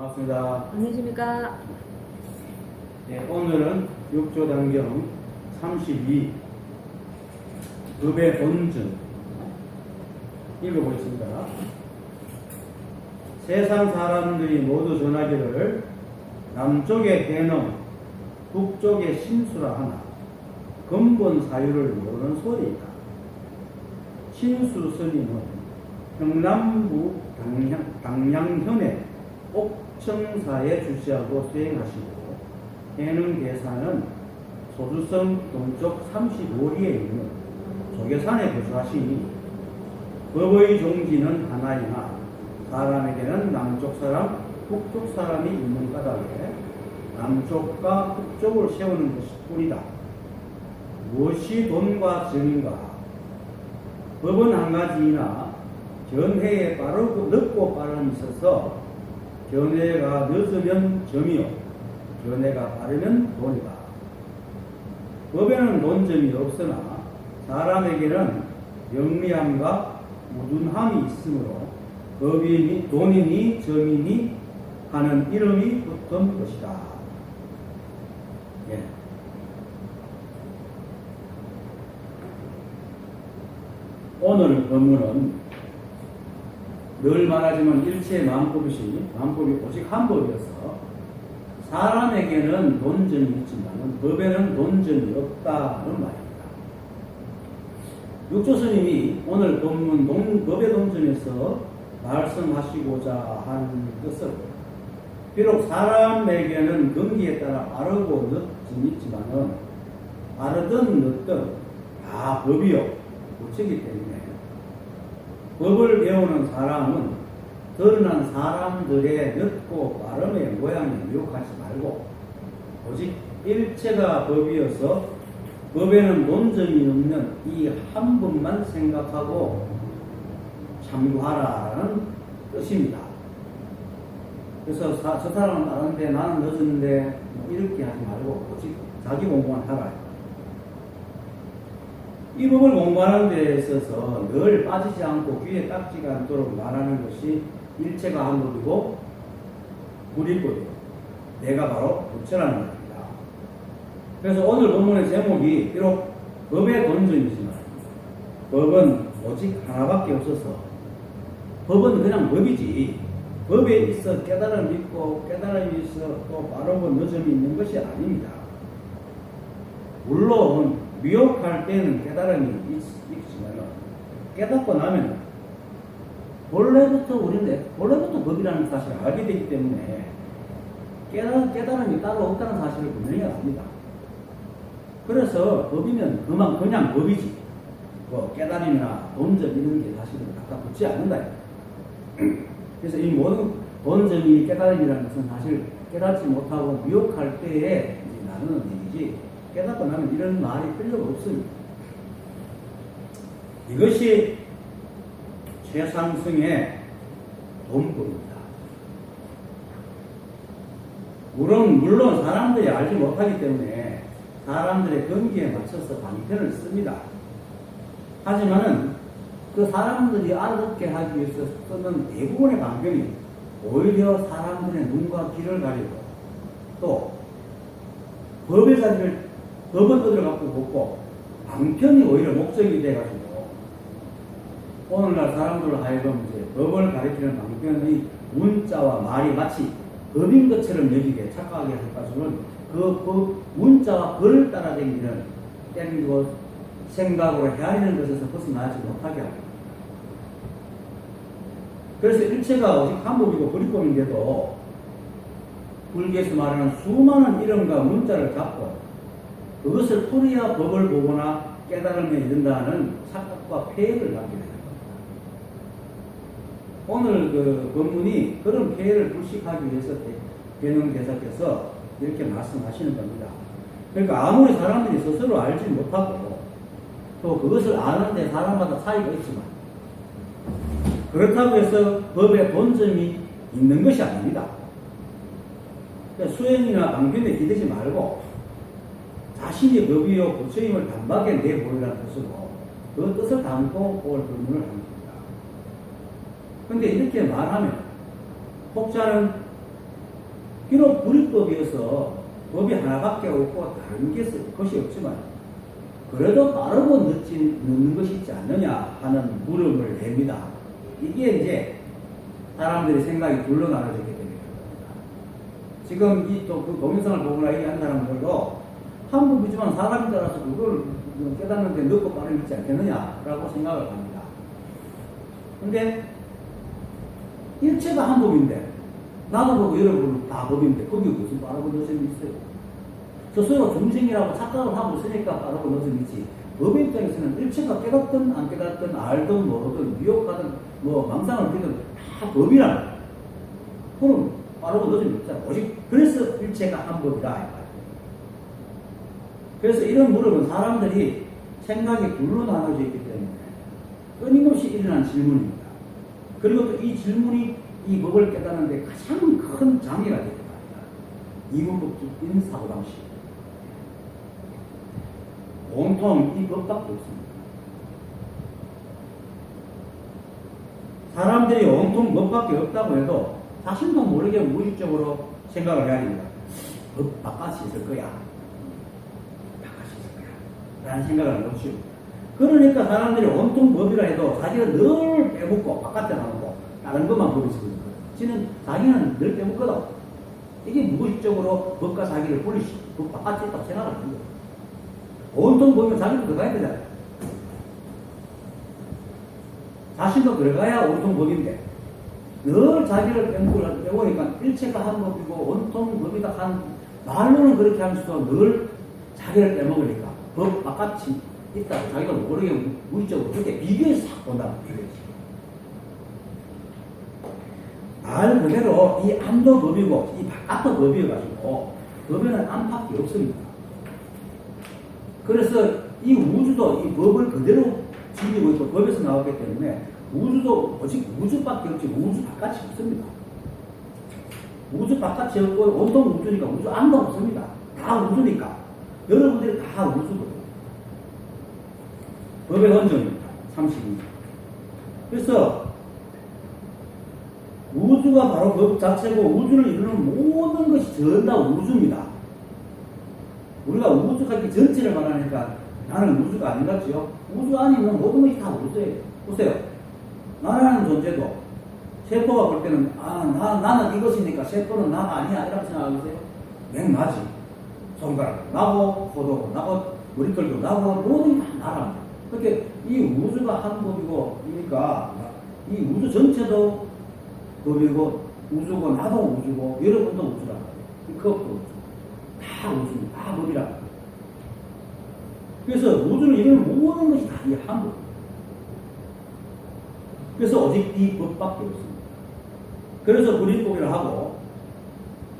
반갑습니다. 안녕하십니까. 네, 오늘은 6조 단경 32 급의 본전 읽어보겠습니다. 세상 사람들이 모두 전하기를 남쪽의 대능, 북쪽의 신수라 하나 근본 사유를 모르는 소리이다. 신수 스님은 경남부 당양현의 옥청사에 주시하고 수행하시고 해능 대사는 소주성 동쪽 35리에 있는 조계산에 거주하시니 법의 종지는 하나이나 사람에게는 남쪽 사람, 북쪽 사람이 있는 까닭에 남쪽과 북쪽을 세우는 것일 뿐이다. 무엇이 돈과 정인가? 법은 한 가지이나 견해에 빠르고 늦고 빠름이 있어서 견해가 늦으면 점이요 견해가 빠르면 돈이다. 법에는 논점이 없으나 사람에게는 영리함과 무둔함이 있으므로 법이니 돈이니 점이니 하는 이름이 붙은 것이다. 예. 오늘 본문은 늘 말하지만 일체의 마음법이 오직 한 법이어서 사람에게는 논점이 있지만 법에는 논점이 없다는 말입니다. 육조스님이 오늘 본문 법의 논점에서 말씀하시고자 한 것은 비록 사람에게는 경기에 따라 빠르고 늦음이 있지만 빠르든 늦든 다 법이요 고치기 때문에 법을 배우는 사람은 드러난 사람들의 늦고 빠름의 모양에 미혹하지 말고 오직 일체가 법이어서 법에는 논점이 없는 이 한 법만 생각하고 참고하라는 뜻입니다. 그래서 저 사람은 빠른데 나는 늦은데 이렇게 하지 말고 오직 자기 공부만 하라. 이 법을 공부하는 데 있어서 늘 빠지지 않고 귀에 딱지가 않도록 말하는 것이 일체가 한 법이고 불일법이고 내가 바로 부처라는 말입니다. 그래서 오늘 본문의 제목이 비록 법의 본전이지만 법은 오직 하나밖에 없어서 법은 그냥 법이지 법에 있어 깨달음이 있고 깨달음이 있어 또 빠르고 늦음이 있는 것이 아닙니다. 물론 미혹할 때는 깨달음이 있지만 깨닫고 나면 본래부터 법이라는 사실을 알게 되기 때문에 깨달음이 따로 없다는 사실을 분명히 압니다. 그래서 법이면 그냥 법이지 뭐 깨달음이나 본점 이런 게 사실은 갖다 붙지 않는다. 그래서 이 모든 본점이 깨달음이라는 것은 사실 깨닫지 못하고 미혹할 때에 나누는 얘기지 깨닫고 나면 이런 말이 필요가 없습니다. 이것이 최상승의 돈법입니다. 물론 사람들이 알지 못하기 때문에 사람들의 경기에 맞춰서 방편을 씁니다. 하지만은 그 사람들이 알아듣게 하기 위해서 쓰는 대부분의 방편이 오히려 사람들의 눈과 귀를 가리고 또 법의 자리를 법을 갖고 걷고 방편이 오히려 목적이 돼가지고 오늘날 사람들로 하여금 이제 법을 가리키는 방편의 문자와 말이 마치 법인 것처럼 여기게 착각하게 해가지고는 그 법 문자와 글을 따라다니는 땡기고 생각으로 헤아리는 것에서 벗어나지 못하게 합니다. 그래서 일체가 오직 한 법이고 불이법인데도 불교에서 말하는 수많은 이름과 문자를 잡고 그것을 풀어야 법을 보거나 깨달음에 이른다는 착각과 폐해를 갖게 되는 겁니다. 오늘 그 본문이 그런 폐해를 불식하기 위해서 대능대사께서 이렇게 말씀하시는 겁니다. 그러니까 아무리 사람들이 스스로 알지 못하고 또 그것을 아는데 사람마다 차이가 있지만 그렇다고 해서 법의 본점이 있는 것이 아닙니다. 그러니까 수행이나 방편에 기대지 말고 자신이 법이요 부처임을 단박에 내보이라는 뜻으로 그 뜻을 담고 올 본문을 합니다. 근데 이렇게 말하면 혹자는 비록 불이법이어서 법이 하나밖에 없고 다른 것이 없지만 그래도 빠르고 늦는 것이 있지 않느냐 하는 물음을 냅니다. 이게 이제 사람들의 생각이 둘로 나눠지게 됩니다. 지금 그 동영상을 보거나 얘기한 사람들도 한 법이지만 사람에 따라서 그걸 깨닫는데 늦고 빠름이 있지 않겠느냐라고 생각을 합니다. 근데 일체가 한 법인데 나도 보고 여러분 다 법인데 거기 무슨 빠르고 늦음이 있어요. 스스로 중생이라고 착각을 하고 있으니까 빠르고 늦음이 있지. 법의 입장에서는 일체가 깨닫든 안 깨닫든 알든 모르든 미혹하든 뭐 망상을 피든 다 법이라는 거예요. 그럼 빠르고 늦음이 없잖아. 오직 그래서 일체가 한 법이다. 그래서 이런 물음은 사람들이 생각이 둘로 나눠져 있기 때문에 끊임없이 일어난 질문입니다. 그리고 또 이 질문이 이 법을 깨닫는데 가장 큰 장애가 되게 됩니다. 이분법적인 사고방식. 온통 이 법밖에 없습니다. 사람들이 온통 법밖에 없다고 해도 자신도 모르게 무의식적으로 생각을 해야 됩니다. 법 바깥이 있을 거야. 바깥이 있을 거야. 라는 생각을 놓치고. 그러니까 사람들이 온통 법이라 해도 자기는 늘 빼먹고 바깥에 나오고 다른 것만 법이 있거든요. 자기는 늘 빼먹거든. 이게 무의식적으로 법과 자기를 분리시키고 법 바깥에 있다고 생각을 하는 거예요. 온통 법이면 자기도 들어가야 되잖아요. 자신도 들어가야 온통 법인데 늘 자기를 빼보니까 일체가 한 법이고 온통 법이다 한 말로는 그렇게 하면서도 늘 자기를 빼먹으니까 법 바깥이 있다고 자기가 모르게 무의식적으로 그렇게 비교해서 싹 본다는 거예요. 말 그대로 이 안도 법이고 이 바깥도 법이어가지고 법에는 안팎이 없습니다. 그래서 이 우주도 이 법을 그대로 지니고 있고 법에서 나왔기 때문에 우주도 오직 우주밖에 없지 우주 바깥이 없습니다. 우주 바깥이 없고 온통 우주니까 우주 안도 없습니다. 다 우주니까 여러분들이 다 우주거든요. 법의 원정입니다. 32. 그래서 우주가 바로 법 자체고 우주를 이루는 모든 것이 전부 다 우주입니다. 우리가 우주가 이렇게 전체를 말하니까 나는 우주가 아닌 것 같지요? 우주 안에 있는 모든 것이 다 우주예요. 보세요. 나라는 존재도 세포가 볼 때는 나는 이것이니까 세포는 나가 아니야 이라고 생각하세요? 맥나지. 손가락도 나고 코도 나고 머리털도 나고 모든 게 다 나랍니다. 그렇게 이 우주가 한 법이고 그러니까 이 우주 전체도 법이고 우주고 나도 우주고 여러분도 우주라고 해요. 그것도 우주. 다 우주입니다. 다 법이라고 해요. 그래서 우주를 이루는 모든 것이 다 이 한 법. 그래서 오직 이 법밖에 없습니다. 그래서 불이법이라 하고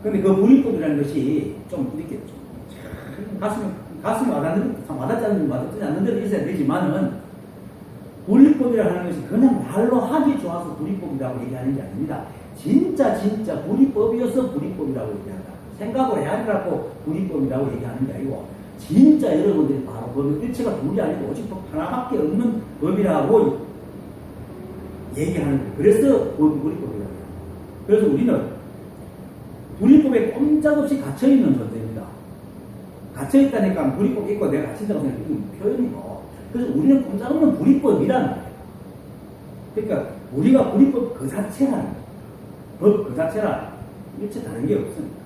근데 그 불이법이라는 것이 좀 이렇게 가슴이 와닿지 않는 데도 있어야 되지만은 불이법이라 하는 것이 그냥 말로 하기 좋아서 불이법이라고 얘기하는 게 아닙니다. 진짜 불이법이어서 불이법이라고 얘기한다. 생각을 해야 하라고 불이법이라고 얘기하는 게 아니고 진짜 여러분들이 바로 법의 일체가 둘이 아니고 오직 법 하나밖에 없는 법이라고 얘기하는 거예요. 그래서 불이법이라고 해요. 그래서 우리는 불이법에 꼼짝없이 갇혀있는 존재입니다. 갇혀있다니까 불이법이 있고 내가 갇힌다고 생각하는 표현이고 그래서 우리는 꼼짝없는 불이법이라는 거예요. 그러니까 우리가 불이법 그 자체라는 거예요. 법 그 자체라는 일체 다른 게 없습니다.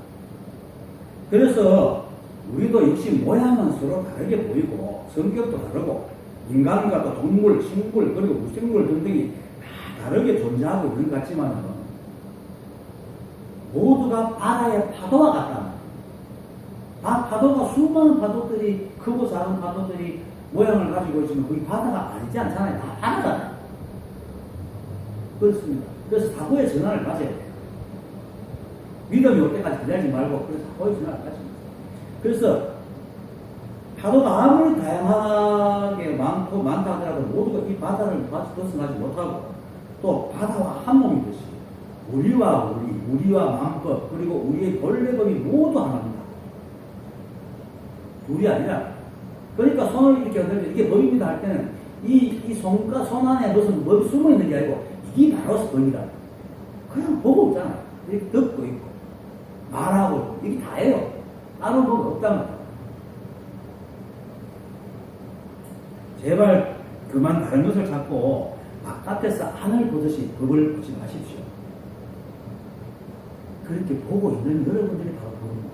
그래서 우리도 역시 모양은 서로 다르게 보이고 성격도 다르고 인간과 또 동물, 식물 그리고 무생물 등등이 다 다르게 존재하고 있는 것 같지만 모두가 바다의 파도와 같다. 파도가 수많은 파도들이 크고 작은 파도들이 모양을 가지고 있으면 그게 바다가 아니지 않잖아요. 다 바다잖아요. 그렇습니다. 그래서 사고의 전환을 가져야 돼요. 믿음이 올 때까지 기다리지 말고 그래서 사고의 전환을 가져야 돼요. 그래서 파도가 아무리 다양하게 많다 하더라도 모두가 이 바다를 벗어나지 못하고 또 바다와 한 몸이듯이 우리와 만법 그리고 우리의 본래법이 모두 하나입니다. 둘이 아니라 그러니까 손을 이렇게 흔들면 이게 법입니다 할 때는 손 안에 무슨 법이 숨어 있는 게 아니고 이게 바로 법이다. 그냥 보고 있잖아요. 이렇게 듣고 있고 말하고, 이게 다예요. 따로 뭐가 없단 말이에요. 제발 그만 다른 것을 찾고 바깥에서 하늘 보듯이 법을 보지 마십시오. 그렇게 보고 있는 여러분들이 바로 법입니다.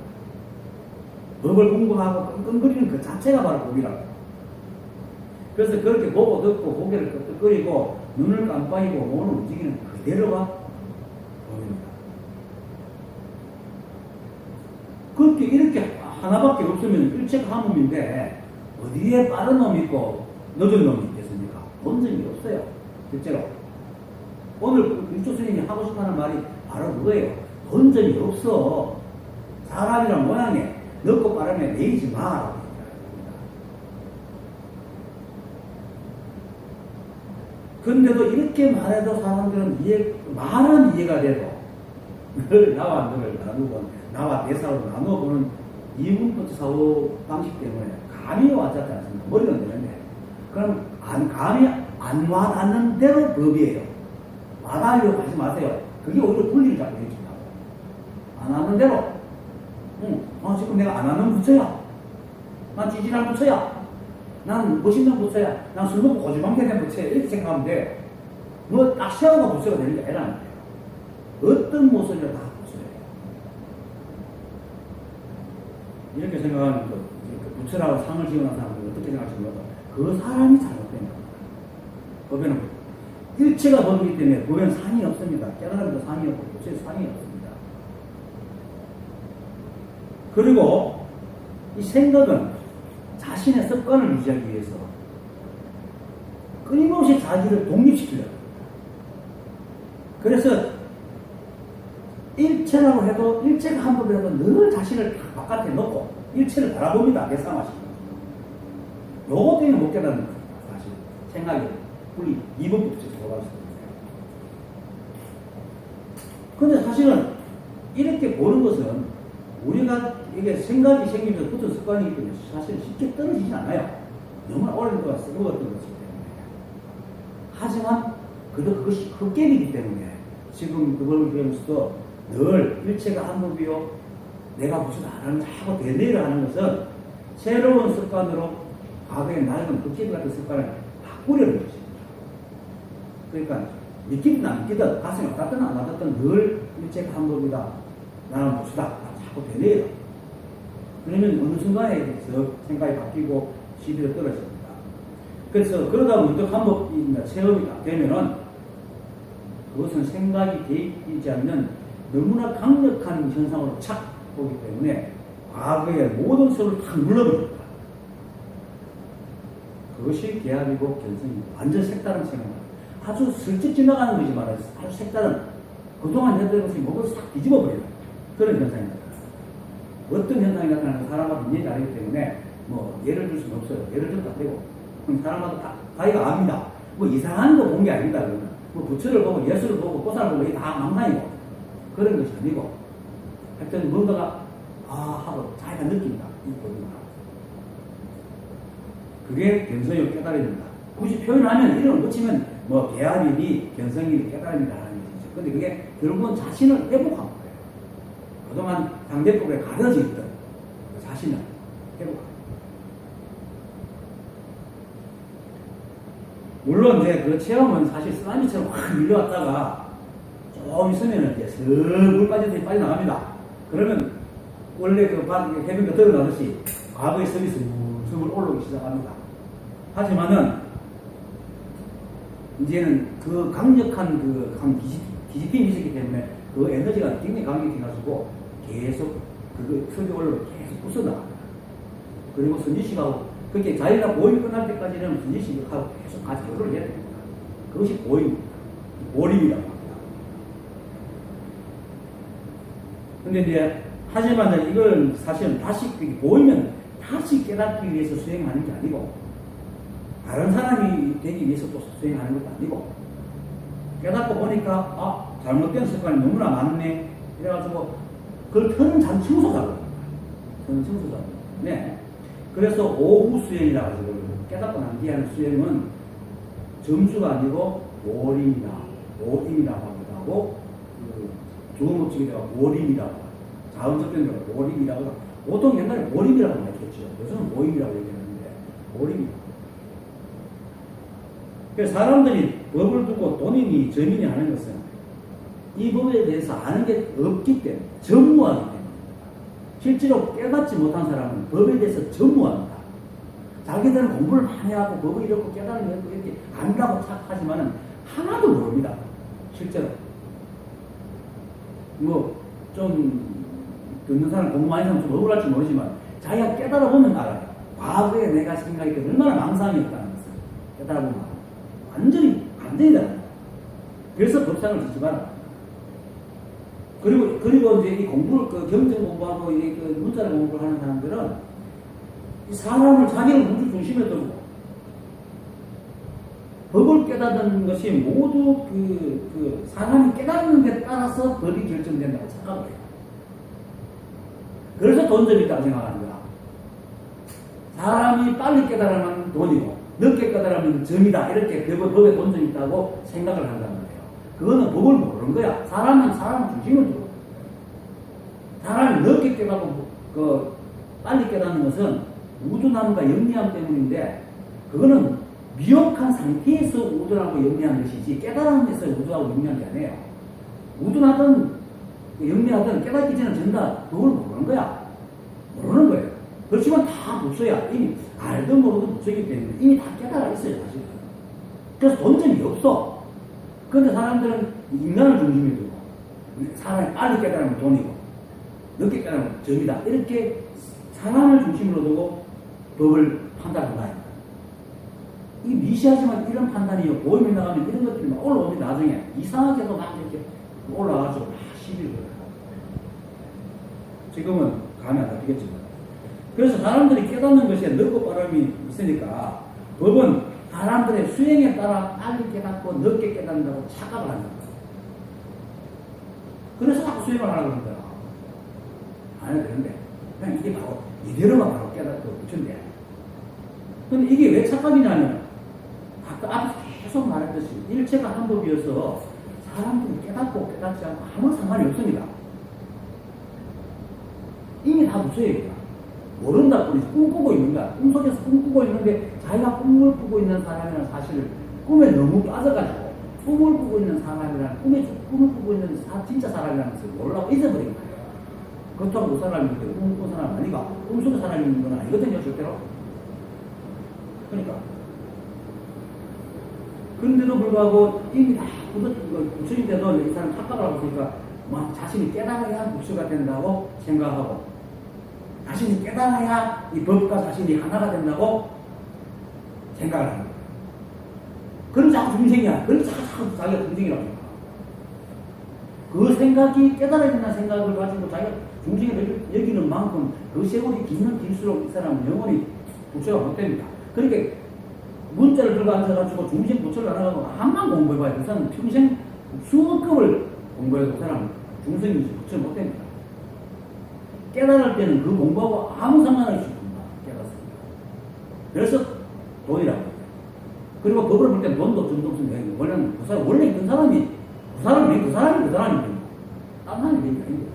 법을 공부하고 끙끙거리는 그 자체가 바로 법이라고. 그래서 그렇게 보고 듣고 고개를 끄덕거리고 눈을 깜빡이고 몸을 움직이는 그대로가 법입니다. 그렇게 이렇게 하나밖에 없으면 일체감음인데 어디에 빠른 놈이 있고 늦은 놈이 있겠습니까? 본전이 없어요. 실제로. 오늘 육조 스님이 하고 싶어하는 말이 바로 그거예요. 본전이 없어. 사람이란 모양에 늦고 빠르면 내리지 마. 근데도 이렇게 말해도 사람들은 말은 이해가 돼도 늘 나와 너를 나누고 나와 내 사업을 나누어보는 이분부터 사고 방식 때문에 감이 와닿지 않습니다. 머리는 되는데 그럼 감이 안 와닿는 대로 법이에요. 와닿으려고 하지 마세요. 그게 오히려 분리를 잡고 해준다고. 안 하는 대로 지금 내가 안 하는 부처야. 난 찌질한 부처야. 난 멋있는 부처야. 난 술 먹고 고집망대 된 부처야. 이렇게 생각하면 돼. 뭐 딱 세워가 부처가 되는 게 아니라는 거예요. 어떤 모습이라 다 부처예요. 이렇게 생각하는 그 부처라고 상을 지어놓은 사람들이 어떻게 생각할지 몰라도 그 사람이 잘못된 겁니다. 법에는 일체가 법이기 때문에 법에는 상이 없습니다. 깨달음도 상이 없고 부처에 상이 없습니다. 그리고 이 생각은 자신의 습관을 유지하기 위해서 끊임없이 자기를 독립시키려고 합니다. 그래서 일체라고 해도 일체가 한 번이라도 늘 자신을 바깥에 놓고 일체를 바라봅니다. 대상화시키고. 요거 때문에 못 깨닫는 겁니다. 사실 생각이 우리 이분부터 들어갈 수 있어요. 근데 사실은 이렇게 보는 것은 우리가 이게 생각이 생기면서 붙은 습관이기 때문에 사실 쉽게 떨어지진 않아요. 너무나 오랜 동안 썩어갔던 것이기 때문에. 하지만 그것이 흑겜이기 때문에 지금 그걸 배우면서도 늘 일체가 한 법이요 내가 무슨 안 하는 하고 대내를 하는 것은 새로운 습관으로 과거의 낡은 흑겜 같은 습관을 바꾸려는 것입니다. 그러니까 믿기든 안 믿기든 가슴이 와닿든 안 와닿든 늘 일체가 한 법이다. 나는 무수다. 자꾸 되네요. 그러면 어느 순간에 대해서 생각이 바뀌고 시비가 떨어집니다. 그래서 그러다 문득 한 법이나 체험이 딱 되면은 그것은 생각이 대입되지 않는 너무나 강력한 현상으로 착 보기 때문에 과거의 모든 소를 탁 눌러버립니다. 그것이 계합이고 견성입니다. 완전 색다른 체험입니다. 아주 슬쩍 지나가는 거지만 아주 색다른 그동안 했던 것이 목을 싹 뒤집어버려요. 그런 현상입니다. 어떤 현상이 나타나는 사람마다 이해가 다르기 때문에 뭐 예를 들 수는 없어요. 예를 들어도 안 되고 사람마다 다 자기가 압니다. 뭐 이상한 거 본 게 아닙니다. 그러면 뭐 부처를 보고 예수를 보고 보살을 보고 이게 다 망상이고 그런 것이 아니고 하여튼 뭔가가 하고 자기가 느낀다. 이 법입니다. 그게 견성이고 깨달음입니다. 굳이 표현하면 이름을 붙이면 뭐 계합이니 견성이니 깨달음이라는 것이죠. 근데 그게 결국은 자신을 회복한 거예요. 그동안 상대법에 가려져 있던 그 자신을 회복합니다. 물론 이제 그 체험은 사실 쓰나미처럼 확 밀려왔다가 좀 있으면 이제 슬 빠져서 빠져나갑니다. 그러면 원래 그 해변가 들어가듯이 과거의 섬이 슬슬 올라오기 시작합니다. 하지만은 이제는 그 강력한 그 뒤집힘이 있었기 때문에 그 에너지가 굉장히 강력해가지고 계속 그 섬이 올라오고 계속 부숴나갑니다. 그리고 선지식하고 그렇게 자기가 보임 끝날 때까지는 선지식하고 계속 같이 교류를 해야 됩니다. 그것이 보임입니다. 보림이라고 합니다. 근데 이제 하지만 이걸 사실은 다시 보이면 다시 깨닫기 위해서 수행하는 게 아니고 다른 사람이 되기 위해서 또 수행하는 것도 아니고 깨닫고 보니까 잘못된 습관이 너무나 많네 이래가지고 그걸 터는 청소작업입니다. 터는 청소작업. 네. 그래서 오후 수행이라고 해서 깨닫고 난 뒤에 하는 수행은 점수가 아니고 오림이라고 하기도 하고 좋은 법칙에다가 오림이라고 다음 접견으로 모림이라고, 보통 옛날에 모림이라고 많이 했죠. 요즘은 모임이라고 얘기하는데, 모림이. 그래서 사람들이 법을 두고 돈이니 점이니 하는 것은 이 법에 대해서 아는 게 없기 때문에, 전무하기 때문에. 실제로 깨닫지 못한 사람은 법에 대해서 전무합니다. 자기들은 공부를 많이 하고 법을 이렇게 깨달은 게 이렇게 안다고 착하지만은 하나도 모릅니다. 실제로. 좀 듣는 사람, 공부 많이 하면 좀 억울할지 모르지만 자기가 깨달아보면 알아요. 과거에 내가 생각했던 얼마나 망상이었다는 것을 깨달아보면 알아요. 완전히 다릅니다. 그래서 법상을 짓지 마라. 그리고 이제 이 공부를, 경전 공부하고 이 문자를 공부를 하는 사람들은 이 사람을 자기를 우주 중심에 두고 법을 깨닫는 것이 모두 사람이 깨닫는 데 따라서 법이 결정된다고 생각해요. 그래서 돈점이 있다고 생각하는 거야. 사람이 빨리 깨달으면 돈이고, 늦게 깨달으면 점이다. 이렇게 법에 돈점이 있다고 생각을 한단 말이에요. 그거는 법을 모르는 거야. 사람은 중심을 두고. 사람이 늦게 깨닫고, 빨리 깨닫는 것은 우둔함과 영리함 때문인데, 그거는 미혹한 상태에서 우둔하고 영리한 것이지, 깨달은 데서 우둔하고 영리한 게 아니에요. 우둔하든, 영리하든 깨닫기 전에 전다, 그걸 모르는 거야. 모르는 거예요. 그렇지만 다 묵서야. 이미 알든 모르든 묵서기 때문에 이미 다 깨달아 있어요, 사실은. 그래서 돈점이 없어. 그런데 사람들은 인간을 중심에 두고, 사람이 빨리 깨달으면 돈이고, 늦게 깨달으면 점이다. 이렇게 사람을 중심으로 두고 법을 판단한다. 이 미시하지만 이런 판단이요. 보임이 나가면 이런 것들이 막 올라오면 나중에 이상하게도 막 이렇게 올라와가지고 막 시비를 걸어요. 지금은 감이 안 잡히겠지만. 그래서 사람들이 깨닫는 것에 늦고 빠름이 있으니까 법은 사람들의 수행에 따라 빨리 깨닫고 늦게 깨닫는다고 착각을 하는 거예요. 그래서 자꾸 수행을 하라고 그러는 거야. 안 해도 되는데. 그냥 이게 바로 이대로만 바로 깨닫고 붙인대. 근데 이게 왜 착각이냐면, 아까 앞에서 계속 말했듯이 일체가 한 법이어서 사람들이 깨닫고 깨닫지 않고 아무 상관이 없습니다. 이미 다 무서워요. 모른다 뿐이지. 꿈꾸고 있는 거야. 꿈속에서 꿈꾸고 있는데 자기가 꿈을 꾸고 있는 사람이라는 사실을, 꿈에 너무 빠져가지고 꿈을 꾸고 있는 사람이라는, 꿈을 꾸고 있는 진짜 사람이라는 것을 몰라고 잊어버린 거예요. 그렇다고 그 사람이 꿈꾸는 사람 아니가, 꿈속의 사람이 있는 건 아니거든요, 절대로. 그러니까. 그런데도 불구하고 이미 다 부처인데도 이 사람 착각을 하고 있으니까 막 자신이 깨달아야 목수가 된다고 생각하고, 자신이 깨달아야 이 법과 자신이 하나가 된다고 생각을 하는 거예요. 그럼 자꾸 중생이야. 그럼 자꾸 자기가 중생이라고 생각해요. 그 생각이 깨달아야 된다는 생각을 가지고 자기가 중생을 여기는 만큼 그 세월이 길수록 이 사람은 영원히 부처가 못 됩니다. 그러니까 문자를 들고 앉아가지고 중생 부처를 안 하고 한만 공부해봐야 그 사람은 평생 수억급을 공부해도 그 사람은 중생인지 부처를 못 됩니다. 깨달을 때는 그 공부하고 아무 상관없이 깨닫습니다. 그래서 돈이라고 해요. 그리고 법을 볼 때는 돈도 정동성 원래는 그 사람, 원래 있던 사람이 그 사람이 그 사람이 딴 사람이 되는 게 아닌데.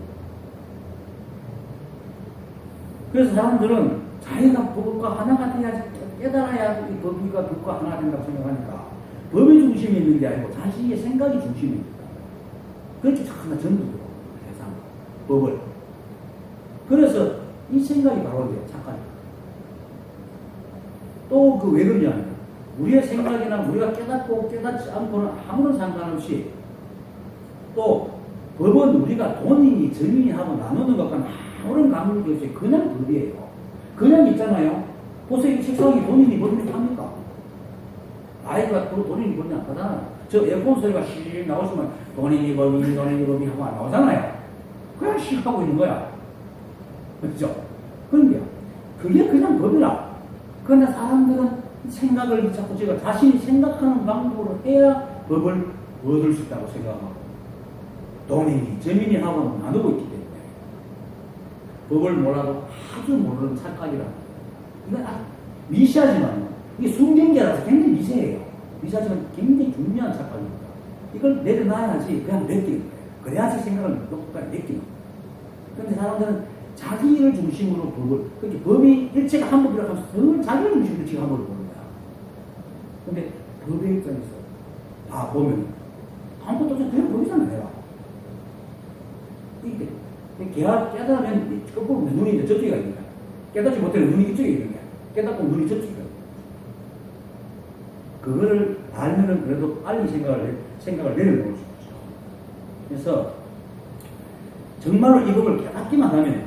그래서 사람들은 자기가 법과 하나가 돼야지, 깨달아야 이 법과 법과 하나가 된다고 생각하니까 법이 중심이 있는 게 아니고 자신의 생각이 중심입니다. 그렇게 하나 전부들어 세상 법을. 그래서 이 생각이 바로 이제 착각이에요. 또 그 왜 그러냐면, 우리의 생각이나 우리가 깨닫고 깨닫지 않고는 아무런 상관없이, 또 법은 우리가 돈이니 점이니 하고 나누는 것과는 아무런 관계 없이 그냥 법이에요. 그냥 있잖아요. 보세요. 이 책상이 돈이니 법이니 합니까? 아이가 돈이니 법이니 안 하잖아요. 저 에어컨 소리가 씩 나오시면 돈이니 법이니 하고 안 나오잖아요. 그냥 씩 하고 있는 거야. 그렇죠? 그런데 그게 그냥 법이라. 그런데 사람들은 생각을 자꾸 제가 자신이 생각하는 방법으로 해야 법을 얻을 수 있다고 생각하고, 돈이니 점이니 하고 나누고 있기 때문에 법을 몰라도 아주 모르는 착각이라. 이건 미시하지만 이게 숨긴 게라서 굉장히 미세해요. 미세하지만 굉장히 중요한 착각입니다. 이걸 내려놔야지 그냥 느끼는 거예요. 그래야지 생각을 똑똑하게 느끼는 거예요. 근데 사람들은 자기를 중심으로 법을, 그렇게 법이 일체가 한법이라고 하면서 늘 자기를 중심으로 지금 한법을 보는 거야. 근데 법의 입장에서 다 보면 한법도 그냥 법이잖아, 내가. 이게 깨달으면 거꾸로 눈이 이제 저쪽에 있는 거야. 깨닫지 못하면 눈이 이쪽에 있는 거야. 깨닫고 눈이 저쪽에 있는 거야. 그거를 알면은 그래도 빨리 생각을 내려놓을 수 있죠. 그래서 정말로 이 법을 깨닫기만 하면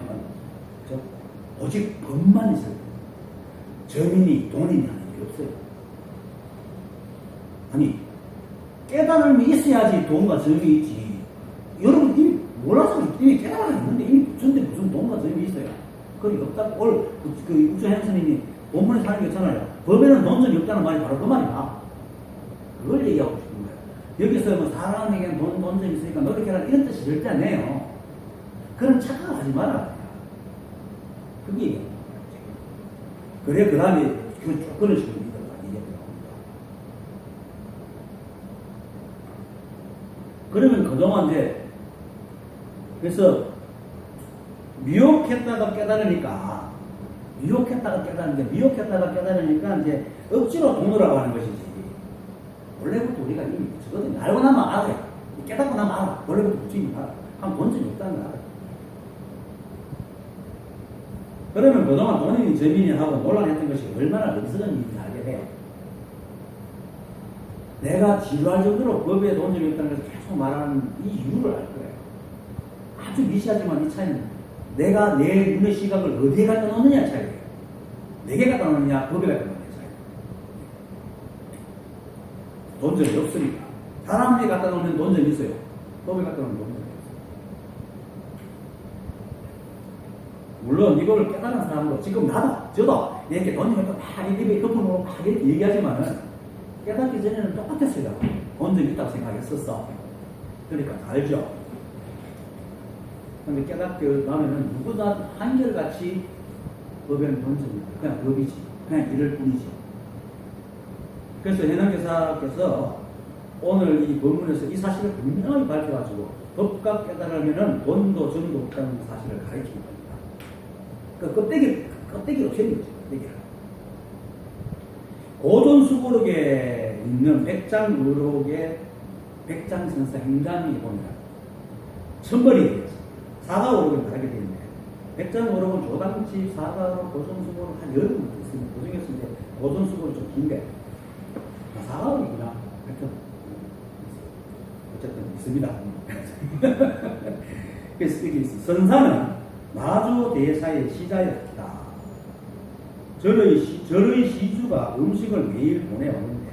오직 법만 있어요. 점이니 돈이니 하는 게 없어요. 아니 깨달음이 있어야지 돈과 점이 있지. 여러분 이미 몰라서 이미 깨달았는데 이미 무슨 돈과 점이 있어요. 그게 없다고 오늘 그 우주현 선생님이 본문에 사는 게 있잖아요. 법에는 돈점이 없다는 말이 바로 그 말이다. 그걸 얘기하고 싶은 거예요. 여기서 뭐 사람에게는 돈점이 있으니까 노력해라 이런 뜻이 절대 아니에요. 그런 착각하지 마라. 그게 얘기합니다. 그래 그 다음에 그 조건을 지금 믿어라. 얘기합니다. 그러면 그동안 이제 그래서 미혹했다가 깨달으니까 이제 억지로 돈으라고 하는 것이지. 원래부터 우리가 이미 저거든 알고 나면 알아요. 깨닫고 나면 알아. 원래부터 부처님이 알아. 한 본 적이 없다는 걸 알아. 그러면 그동안 돈이니 점이니 하고 논란했던 것이 얼마나 어리석은 일인지 알게 돼요. 내가 지루할 정도로 법에 돈점이 없다는 것을 계속 말하는 이 이유를 알 거예요. 아주 미시하지만 이 차이는 내가 내 눈의 시각을 어디에 갖다 놓느냐 차이예요. 내게 갖다 놓느냐 법에 갖다 놓느냐 차이예요. 돈점이 없으니까. 사람에게 갖다 놓으면 돈점이 있어요. 법에 갖다 놓으면 돈점이 없어요. 물론 이걸 깨달은 사람도 지금 저도 이렇게 돈점이 막 입에 덮어놓고 막 이렇게 얘기하지만은 깨닫기 전에는 똑같았어요. 돈점이 있다고 생각했었어. 그러니까 알죠. 근데 깨닫게 나면은 누구나 한결같이 법에는 돈점이 그냥 법이지. 그냥 이럴 뿐이지. 그래서 해남교사께서 오늘 이 본문에서 이 사실을 분명히 밝혀가지고 법과 깨달으면은 돈도 점도 없다는 사실을 가르치는 겁니다. 그 껍데기로 채는 거죠. 껍데기를. 고전수고록에 있는 백장의록의 백장선사 행간이 보면 천벌이 되어 있어요. 사가오록은 다르게 되어 있네요. 백장의록은 조당치, 사가오록, 고전수고록 한 여러 군 있습니다. 그 중에서 이제 고전수고록 좀 긴데 사가오록이구나. 어쨌든 있습니다. 그래서 이게 선사는 마주 대사의 시자였다. 절의 시주가 음식을 매일 보내오는데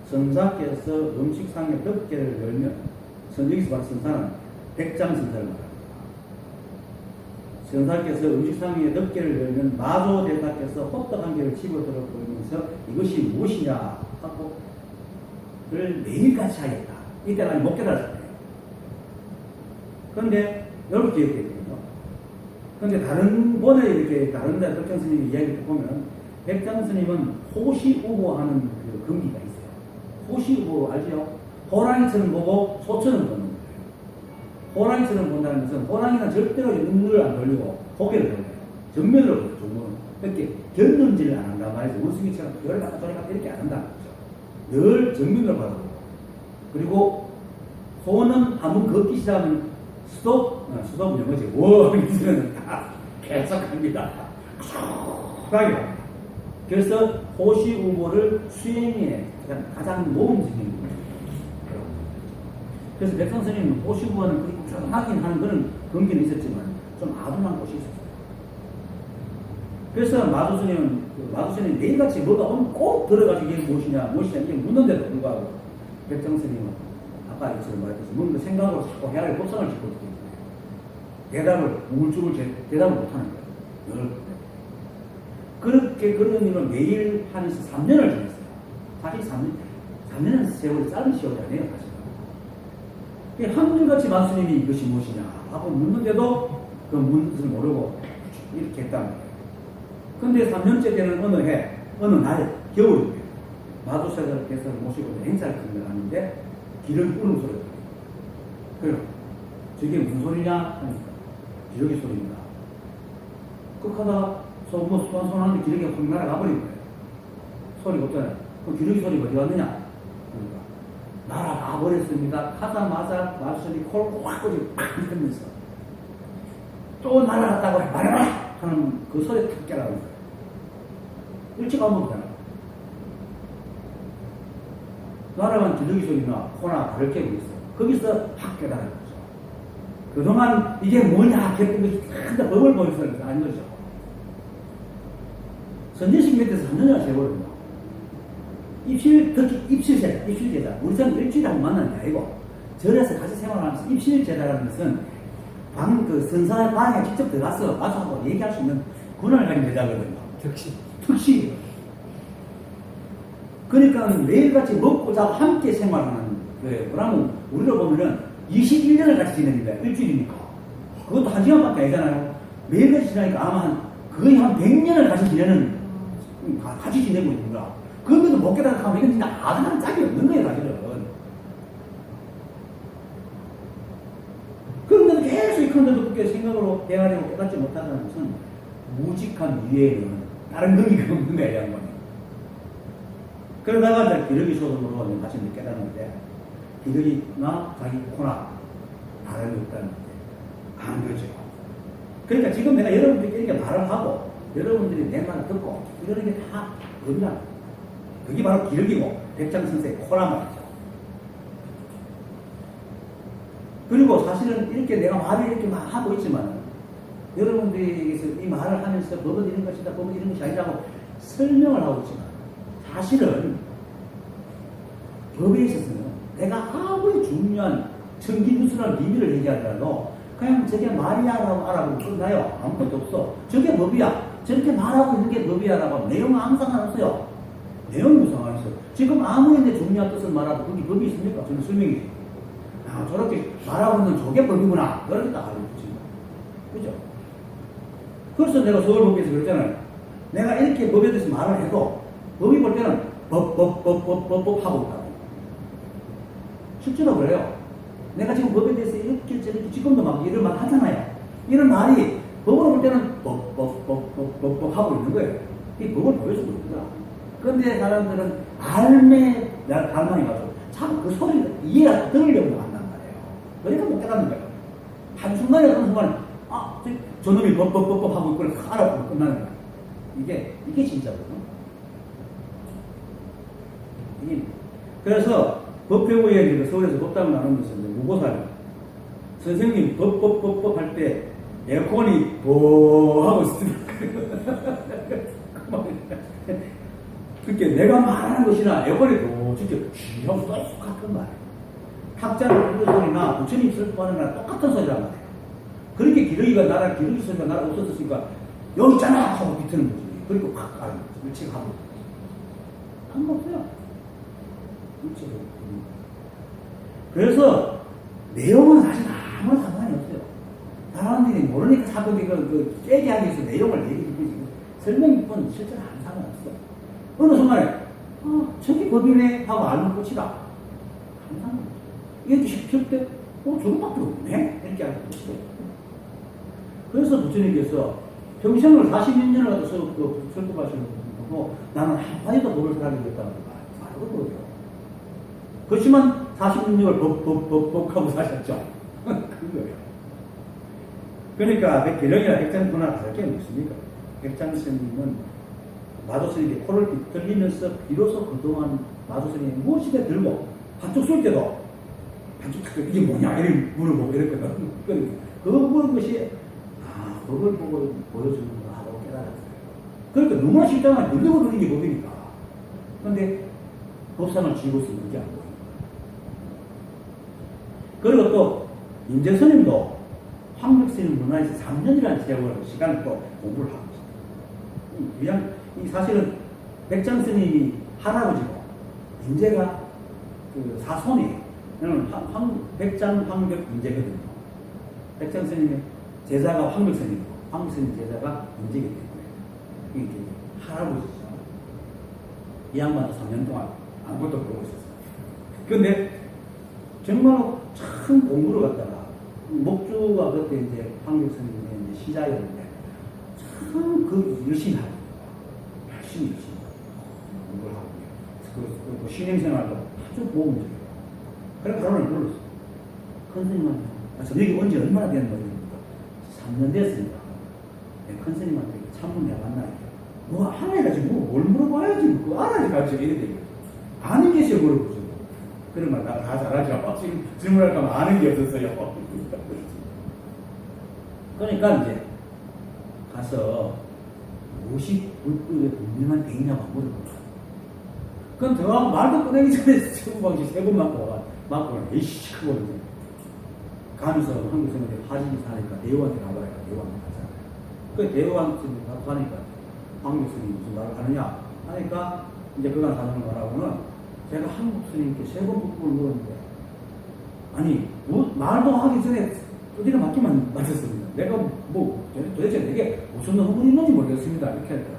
선사께서 음식상의 덮개를 열면 여기서 말한 선사는 백장선사를 말합니다. 선사께서 음식상의 덮개를 열면 마주 대사께서 호떡 한 개를 집어들어 보이면서 이것이 무엇이냐 하고 를 매일같이 하겠다. 이때까지 못 깨달았어요. 그런데 이렇게 얘기했거든요. 그런데 다른 번에 이렇게 다른 데 백장 스님의 이야기를 보면 백장 스님은 호시우보하는 그 금기가 있어요. 호시우보 알죠? 호랑이처럼 보고 소처럼 보는 거예요. 호랑이처럼 본다는 것은 호랑이는 절대로 눈을 안 돌리고 고개를 돌려요. 정면으로 보죠. 정면으로. 이렇게 견눈질을 안 한단 말이죠. 원숭이처럼 열을 갖다 저리 갖다 이렇게 안 한다는 거죠. 늘 정면으로 바라보고. 그리고 소는 한번 걷기 시작하면 스톱은 영어지. 워! 이러면 계속 합니다. 가게 합니다. 그래서 호시우보를 수행에 가장 모범적인 겁니다. 그래서 백성 스님은 호시우보는 그렇게 하긴 하는 그런 근기는 있었지만 좀 아둔한 곳이 있었어요. 그래서 마주스님은 매일같이 뭐가 오면 꼭 들어가지고 이게 무엇이냐 이게 묻는데도 불구하고 백성 스님은 아까 이처럼 말했듯이 뭔가 생각으로 자꾸 헤아릴 법상을 짓고 있기 때문에 대답을 못하는 거예요. 그렇게 그런 일을 매일 하면서 3년을 지냈어요. 사실 3년은 세월이 짧은 세월이 아니에요. 사실. 한결같이 마수님이 이것이 무엇이냐 하고 묻는데도 그 묻는 것을 모르고 이렇게 했다는 거예요. 근데 3년째 되는 어느 날, 겨울인데 마도사들께서 모시고 행사를 갔는데 길을 꾸는 소리가 들려요. 그래요. 저게 무슨 소리냐 하니까 기러기 소리입니다. 끝하다가 소환하는데 기러기가 확 날아가 버린 거예요. 소리가 없잖아요. 그 기러기 소리가 어디 갔느냐? 그러니까 날아가 버렸습니다. 하자마자 말씀이 콜 확 꺼지고 팍 들면서 또 날아갔다고 말해라! 하는 그 소리에 탁 깨라는 거예요. 일찍 안 먹잖아요. 날아간 기러기 소리나 코나 다를 깨고 있어요. 거기서 확 깨달은 거죠. 그동안 이게 뭐냐 했던 것이 다 법을 보여서 아닌 거죠. 선제식 밑에서 3년이나 세월입니다. 특히 입실제자. 우리 사람 일주일에 한 번 만나는 게 아니고, 절에서 같이 생활하면서 입실제자라는 것은 선사의 방에 직접 들어가서 마주하고 얘기할 수 있는 권한을 가진 제자거든요. 특시. 그러니까 매일같이 먹고 자고 함께 생활하는 거예요. 그러면 우리로 보면은 21년을 같이 지냅니다. 일주일이니까. 그것도 1시간밖에 아니잖아요. 매일같이 지내니까 아마 거의 한 100년을 같이 지내고 있는 거야. 그런데도 못 깨달아 하면 이건 진짜 아무런 짝이 없는 거예요, 사실은. 그런데도 계속 이 큰데도 그렇게 생각으로 대화되고 깨닫지 못하는 것은 무직한 이해는 다른 의미가 없는 거예요, 양반이. 그러다가 이제 기러기 소돔으로 같이 깨닫는데, 기러기나 자기 코나 다름이 없다는 게 안 거죠. 그러니까 지금 내가 여러분들께 이렇게 말을 하고, 여러분들이 내 말을 듣고, 이러는 게 다 겁니다. 그게 바로 기러기고, 백장선생의 코란 말이죠. 그리고 사실은 이렇게 내가 말을 이렇게 막 하고 있지만, 여러분들에게서 이 말을 하면서 법은 이런 것이다, 법은 이런 것이 아니라고 설명을 하고 있지만, 사실은 법에 있어서는 내가 아무리 중요한 청기무술한 비밀을 얘기하더라도 그냥 저게 말이야라고 알아보고 끝나요. 아무것도 없어. 저게 법이야. 저렇게 말하고 있는 게 법이야라고 내용은 아무 상관없어요. 내용이 무슨 상관없어요. 지금 아무리 중요한 뜻을 말하고 그게 법이 있습니까? 저는 설명이지. 아, 저렇게 말하고 있는 저게 법이구나. 그렇게 딱 알고 있지. 그죠? 그래서 내가 서울법에서 그랬잖아요. 내가 이렇게 법에 대해서 말을 해도 법이 볼 때는 법 하고 있다고. 실제로 그래요. 내가 지금 법에 대해서 이렇게 저렇게 지금도 막 이런 말 하잖아요. 이런 말이 법으로 볼 때는 법 하고 있는 거예요. 이 법을 보여주고 있구나. 그런데 사람들은 알매 갈망해가지고 참 그 소리를 이해가 들으려고 한단 말이에요. 그러니까 못 깨닫는 거예요. 한순간에 어느 순간에 저놈이 법 하고 있구나 알아보고 끝나는 거예요. 이게 진짜거든요. 그래서 법회의원이 서울에서 법당을 나누면서 무고사를 선생님 법 할 때 에어컨이 하고 있습니다. 그렇게 내가 말하는 것이나 에어컨이 진짜 하고 똑같은 말이에요. 학자를 부르는 소리나 부처님 설법하는 거랑 똑같은 소리란 말이에요. 그렇게 기러기 소리가 나라 없었으니까 여기 있잖아 하고 비트는 거지. 그리고 확 가는 거지. 일치가 하고 상관없어요. 일치가. 그래서 내용은 사실 아무 상관이 없어요. 사람들이 모르니까 자꾸 째게 하기 위해서 내용을 얘기해주고 설명일 뿐 실제로 아무 상관없어요. 어느 순간에 저게 법이네 하고 알면 끝이다. 아무 상관없어요. 이게 싶을 때 저거밖에 없네? 이렇게 알고 있어요. 그래서 부처님께서 평생을 40년을 갖다 설법하시는 분이고 나는 한마디도 법을 사랑하겠다고 말하거든요. 그렇지만 40년을 법하고 사셨죠. 그거예요. 그러니까 기러기나 백장도나 다를 게 없습니까? 백장스님은 마도스님께 코를 들리면서 비로소 그동안 마도스님이 무엇이든 들고 한쪽 쏠 때도 한쪽 이게 뭐냐 이런 물어보고 이랬거든. 그 물은 것이 법을 보고 보여주는구나 하고 깨달았어요. 그러니까 너무나 쉽잖아요. 늘리고 그리는 게 법이니까. 그런데 법상을 쥐고 쓰는 게 안 보여요. 그리고 또 인재스님도 황백스님 문화에서 3년이라는 세월 시간을 또 공부를 하고 있어요. 사실은 백장스님이 할아버지고 인재가 그 사손이에요. 백장, 황백, 인재거든요. 백장스님의 제자가 황백스님이고 황백스님 제자가 인재이기 때문에 이게 할아버지죠. 이 양반도 3년 동안 아무것도 모르고 있었어요. 그런데 정말로 참 공부를 갖다가 목주가 그때 이제 황교 스님의 이제 시자였는데 참 그 열심히 하고 열심히 공부를 하고 그 신행생활도 아주 도움이 돼요. 그래서 결혼을 불렀어. 큰 스님한테 여기 온 지 얼마나 된 거예요? 3년 됐습니다. 큰 스님한테 참문 내가 만나니까 뭐 하나가 지금 뭘 물어봐야지 그거 알아야지 같이 이래 되고 아는 게 있어요 물어보죠. 그런 말 다 잘하죠. 지금 질문할까 하면 아는 게 없었어요. 그러니까 이제 가서 무엇이 불법에 분명한 대이냐고 물어보죠. 그럼 대화하고 말도 꺼내기 전에 세구방지 세 번 맞고 에이씨 크고 이제 가면서 한국 사람들이 화진이 사니까 대우한테 가봐라. 대우한테 가자. 그 대우한테 가니까 한국 스님이 무슨 말을 하느냐 하니까 이제 그간 사는 거라고는 제가 한국 스님께 세 번 불법을 물었는데 아니 뭐 말도 하기 전에 어디를 맞기만 맞았습니다. 내가 뭐 도대체 내게 무슨 허물이 있는지 모르겠습니다. 이렇게 했더라.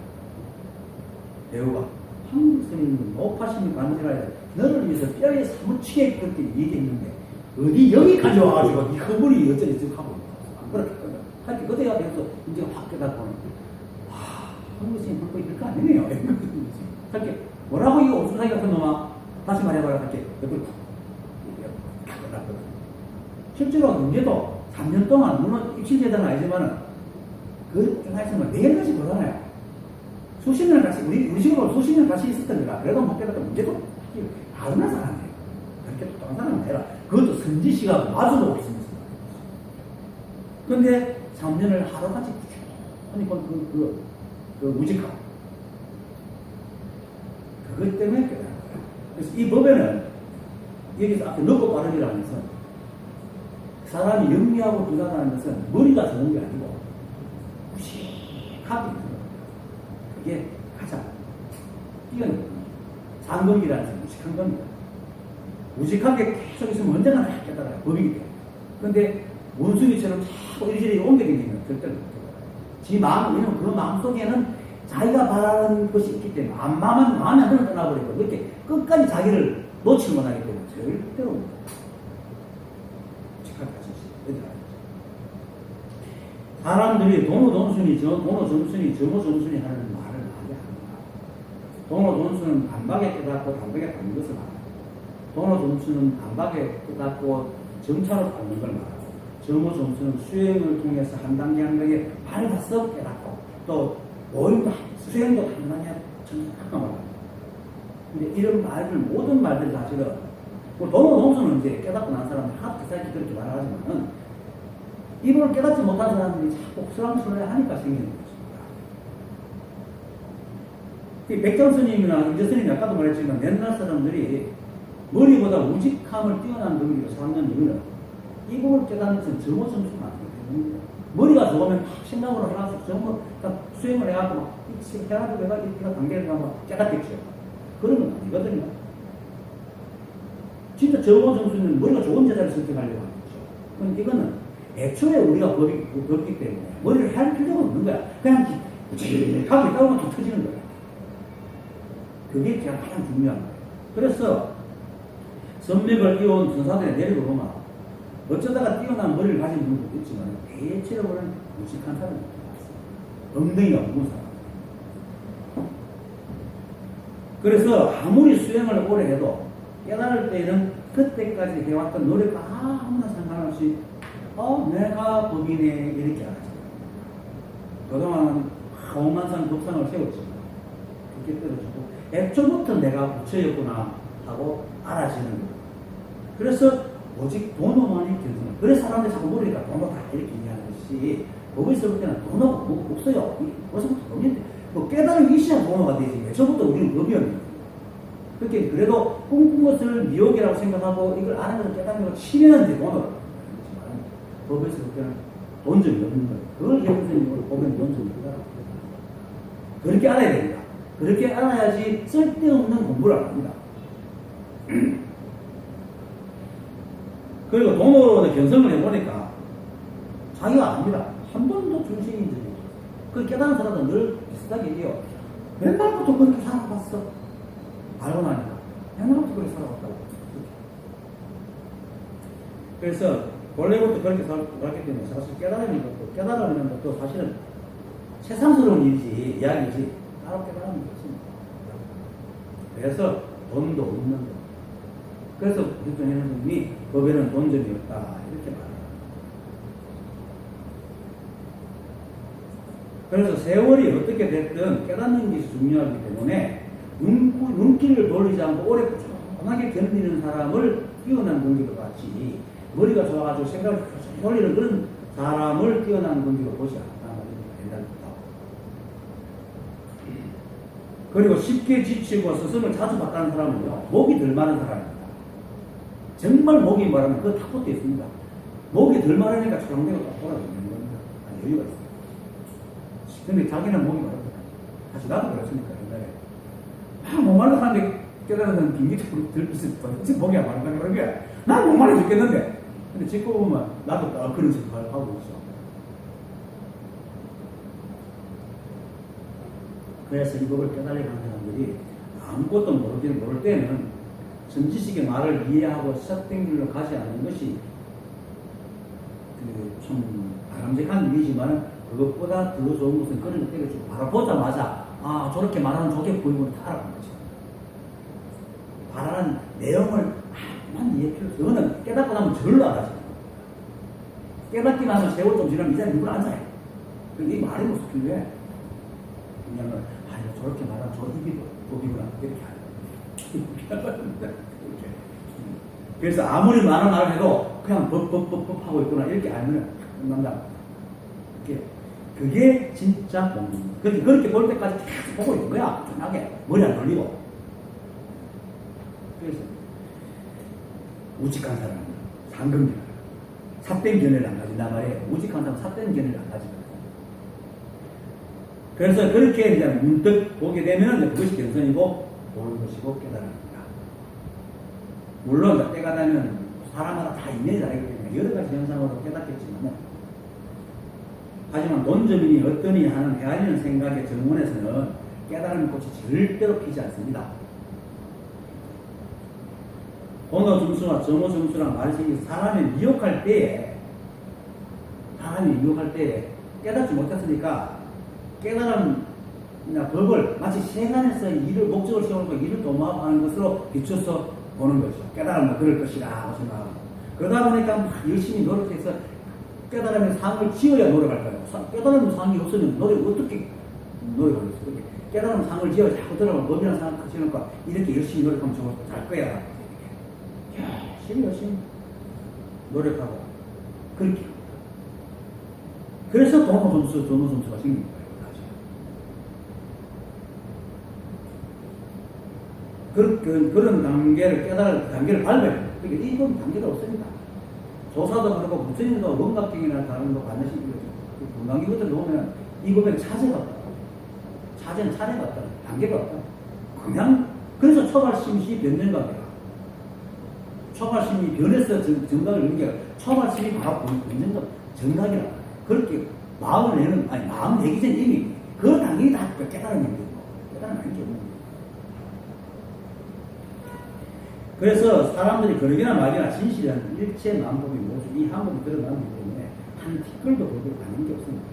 대우가 한국 스님은 높아심이 간절하여 너를 위해서 뼈에 사무치게 그렇게 얘기했는데 어디 여기까지 와가지고 이 허물이 어쩌니 지금 하고 안 그렇겠거든. 하여튼 그때가 돼서 이제 확 깨닫고는 한국 스님 불법이 그렇게 아니네요. 이렇게 뭐라고 이거 옥수사기 같은 놈아 다시 말해봐라. 이렇게 옆으로 탁 끝났거든. 실제로 문제도 3년 동안 물론 입실제자는 아니지만은 그 중간에서는 매일같이 그러잖아요. 수십 년을 같이 우리 식으로 수십 년 같이 있었던 거라 그래도 못 깨닫던 문제도 다른 사람이에요. 그렇게 똑똑한 사람은 아니라 그것도 선지시가 마주도 없습니다. 그런데 3년을 하루같이 그러니까 그 무직함 그것 때문에 깨달은 거예요. 그래서 이 법에는 여기서 앞에 넣고 빠르기라는 것은 사람이 영리하고 부자다는 것은 머리가 좋은 게 아니고 무식하게 그게 가장 뛰어난 겁니다. 상검이라는 것은 무식한 겁니다. 무식하게 계속 있으면 언제나 깨달아요. 법이기 때문에. 그런데 원숭이처럼 자꾸 이리저리 옮겨다니면 절대로 못 깨달아요. 지 마음, 왜냐면 그 마음 속에는 자기가 바라는 것이 있기 때문에 마음에 안 들면 떠나버리고 그렇게 끝까지 자기를 놓치지 못하기 때문에 절대로 무식하게 할 수 있어요. 사람들이 돈순이, 점순이 하는 말을 많이 합니다. 돈순은 단박에 깨닫고 단박에 받는 것을 말하고 점수는 단박에 깨닫고 점차로 받는 걸 말하고 점수는 수행을 통해서 한 단계 한 단계 밟아서 깨닫고 또 모임도 수행도 한 단계 점차로 말합니다. 근데 이런 말들 모든 말들 사실은 돈순은 이제 깨닫고 난 사람들 하도 사이트 그렇게 말하지만은 이걸 깨닫지 못한 사람들이 자꾸 수랑수를 하니까 생기는 것입니다. 백전 스님이나 임재 스님이 아까도 말했지만 옛날 사람들이 머리보다 우직함을 뛰어난 덕리로 살았는 이유는 이 법을 깨닫는 것은 점호점수가 안 되기 때문입니다. 머리가 좋으면 생각으로 해가지고 전부 수행을 해가지고 해가지고 내가 단계를 가면 깨닫겠죠. 그런 건 아니거든요. 진짜 점호점수는 머리가 좋은 제자를 선택하려고 하는 거죠. 그럼 이거는 애초에 우리가 법이기 때문에 머리를 할 필요가 없는 거야. 그냥 무직하게 따오면 툭 터지는 거야. 그게 가장 중요한 거예요. 그래서 선맥을 이어온 전사들의 내력을 보면 어쩌다가 뛰어난 머리를 가진 분도 있지만 대체로는 무식한 사람이 많습니다. 엉덩이가 무거운 사람. 그래서 아무리 수행을 오래 해도 깨달을 때에는 그때까지 해왔던 노력과 아무나 상관없이 내가 법이네 이렇게 알아요. 그동안은 오만산 독산을 세웠지만 그렇게 떨어지고 애초부터 내가 부처였구나 하고 알아지는 거예요. 그래서 오직 돈어만이 견성을. 그래서 사람들이 자꾸 모르니까 돈어 다 이렇게 얘기하는 것이 법을 쓸 때는 돈어가 없어요. 벌써부터 돈인데 뭐 깨달음이 있어야 돈어가 되지. 애초부터 우리는 법이었는데 그렇게 그래도 꿈꾼 것을 미혹이라고 생각하고 이걸 아는 것을 깨닫는 걸 치면 이제 돈어가 법을 쓸 때는 돈점이 없는 거예요. 그걸 예수님으로 보면 돈점이 있다. 그렇게 알아야 됩니다. 그렇게 알아야지 쓸데없는 공부를 안 합니다. 그리고 돈으로 견성을 해보니까 자기가 압니다. 한 번도 중생인 적이 없어요. 그 깨달은 사람은 늘 비슷하게 얘기해요. 옛날부터 그렇게 살아봤어. 알고 나니까 옛날부터 그렇게 살아왔다고. 그래서 본래부터 그렇게 살았기 때문에 사실 깨달으는 것도 사실은 세상스러운 일이지, 이야기지, 따로 깨달으면 좋습니다. 그래서 돈도 없는 것. 그래서 유통현 선생님이 법에는 돈점이 없다, 이렇게 말합니다. 그래서 세월이 어떻게 됐든 깨닫는 것이 중요하기 때문에 눈길을 돌리지 않고 오래 꾸준하게 견디는 사람을 뛰어난 동기로 봤지, 머리가 좋아가지고 생각을 돌리는 그런 사람을 뛰어난 동기로 보지 않다. 그리고 쉽게 지치고 스승을 자주 봤다는 사람은요, 목이 덜 마른 사람입니다. 정말 목이 마르면 그거 탁 붙어 있습니다. 목이 덜 마르니까 초롱대가 딱 돌아다니는 겁니다. 여유가 있어요. 근데 자기는 목이 마르다. 사실 나도 그랬으니까, 옛날에. 목 마르다 하는데 깨달으면 빙기처럼 들빛을 진짜 목이 안 마른다는 그런 게, 난 목 마르 죽겠는데. 근데 짓고 보면 나도 딱 그런 생각을 하고 있어. 그래서 이 법을 깨달으려고 하는 사람들이 아무것도 모를 때는 전지식의 말을 이해하고 섞인 길로 가지 않는 것이 좀 바람직한 일이지만, 그것보다 더 좋은 것은 그런 것들을 바로 보자마자 저렇게 말하면 좋게 보이면 다 알아간 거죠. 말하는 내용을 난 이해 필요 없어. 그거는 깨닫고 나면 절로 알아지. 깨닫기 나면 세월 좀 지나면 이 사람이 누굴 앉아요. 근데 이 말이 무슨 필요해? 그냥 저렇게 말하면 저 입이 법이구나, 이렇게 하는. 그래서 아무리 많은 말을 해도 그냥 법 하고 있구나, 이렇게 알면 끝난다. 그게 진짜 공부입니다. 그렇게 볼 때까지 계속 보고 있는 거야. 꾸준하게 머리 안 돌리고. 그래서 우직한 사람은 상금견을, 삿된 견해를 안 가진다 말이에요. 우직한 사람은 삿된 견해를 안 가지거든요. 그래서 그렇게 이제 문득 보게 되면 그것이 경선이고 옳은 것이고 깨달음입니다. 물론 때가 되면 사람마다 다 인연이 다르기 때문에 여러 가지 현상으로 깨닫겠지만, 하지만 논점이니 어떠니 하는 헤아리는 생각의 정원에서는 깨달음의 꽃이 절대로 피지 않습니다. 본어 점수와 정오 점수랑 말이 생겨서 사람이 미혹할 때에 깨닫지 못했으니까 깨달음이나 법을 마치 세간에서 일을 목적을 세우고 일을 도모하는 것으로 비춰서 보는 것이죠. 깨달으면 그럴 것이라고 생각하고, 그러다 보니까 막 열심히 노력해서 깨달음의 상을 지어야 노력할 거예요. 깨달음의 상이 없으면 어떻게 노력하겠어요? 깨달음 상을 지어야 자꾸 들어가면 법이라는 상을 지으니까 이렇게 열심히 노력하면 저걸 잘 거야. 열심히 노력하고 그렇게. 그래서 동호 점수가 생긴 거예요. 그런 단계를 단계를 밟아야 돼요. 그러니까 이건 단계가 없습니다. 조사도 그렇고 부처님도 원각경이나 다른 거 반드시 건강기구들 보면 이 법에 차제가 없다. 차제는 차례가 없다. 단계가 없다. 그냥 그래서 초발심시 변정각이라. 초발심이 변해서 정각을 이룬 게 초발심이 바로 변정각 정각이라. 그렇게 마음을 내는 마음 내기 전에 이미 그 단계가 다 깨달은 거고 깨달은 아닌 게 없는 거예요. 그래서 사람들이 그러기나 말이나 진실한 일체 만법이 모두 이 한법이 들어가기 때문에 한 티끌도 법을 아는 게 없습니다.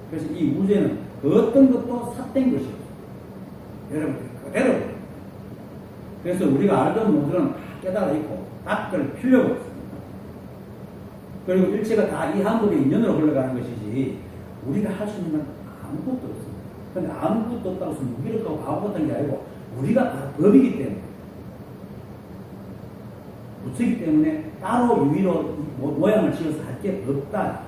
그래서 이 우주에는 그 어떤 것도 삿된 것이 없어요. 여러분들 그대로. 그래서 우리가 알던 모두는 다 깨달아 있고 닦을 필요가 없습니다. 그리고 일체가 다 이 한법의 인연으로 흘러가는 것이지 우리가 할 수 있는 건 아무것도 없습니다. 근데 아무것도 없다고 해서 무기력하고 아무것도 없는 게 아니고 우리가 다 법이기 때문에, 부처이기 때문에 따로 유의로 모양을 지어서 할 게 없다.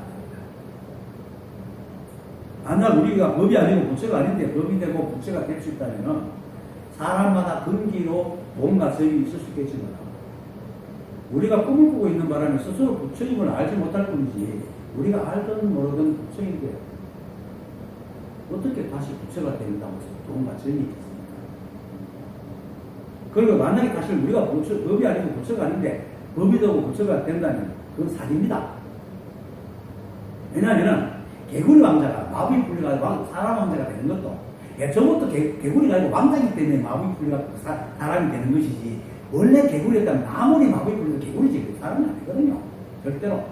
만약 우리가 법이 아니고 부처가 아닌데 법이 되고 부처가 될 수 있다면 사람마다 근기로 뭔가 적이 있을 수 있겠지만 우리가 꿈을 꾸고 있는 바람에 스스로 부처임을 알지 못할 뿐이지 우리가 알든 모르든 부처인데 어떻게 다시 부처가 된다고 해서 뭔가 적이 있겠습니까? 그리고 만약에 사실 우리가 법이 아니고 부처가 아닌데 법이 되고 부처가 된다면 그건 사기입니다. 왜냐하면 개구리 왕자가 마법이 풀려가지고 사람 왕자가 되는 것도 저것도 개구리가 아니고 왕자이기 때문에 마법이 풀려가지고 사람이 되는 것이지 원래 개구리였다면 아무리 마법이 풀려도 개구리지 사람이 아니거든요. 절대로.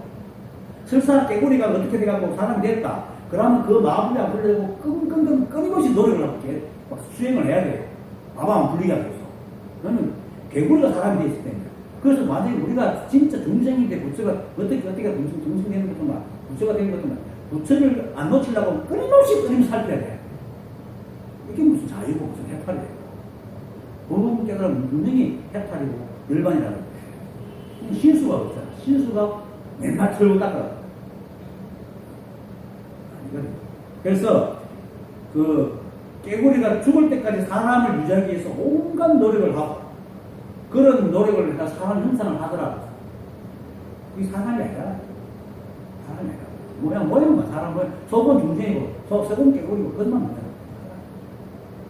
설사 깨구리가 어떻게 돼갖고 사람이 됐다. 그러면 그 마법이 안 풀리고 끊임없이 노력을 하고 수행을 해야 돼요. 마법 안 풀리게 하기 위해서. 그러면 개구리가 사람이 돼 있을 때입니다. 그래서 만약에 우리가 진짜 중생인데 부처가 어떻게 중생 되는 것도 막 부처가 되는 것도 막 부처를 안 놓치려고 끊임없이 살펴야 돼. 이게 무슨 자유고 무슨 해탈이에요. 법은 깨달으면 분명히 해탈이고 열반이라는 거예요. 신수가 없잖아. 신수가 맨날 털고 닦아. 그래서 그 깨구리가 죽을 때까지 사람을 유지하기 위해서 온갖 노력을 하고 그런 노력을 해서 사람 형상을 하더라고. 그게 사람이 아니라 사람이 아니라 모양만 사람 모양 속은 중생이고 속은 깨구리고 그것만 못하는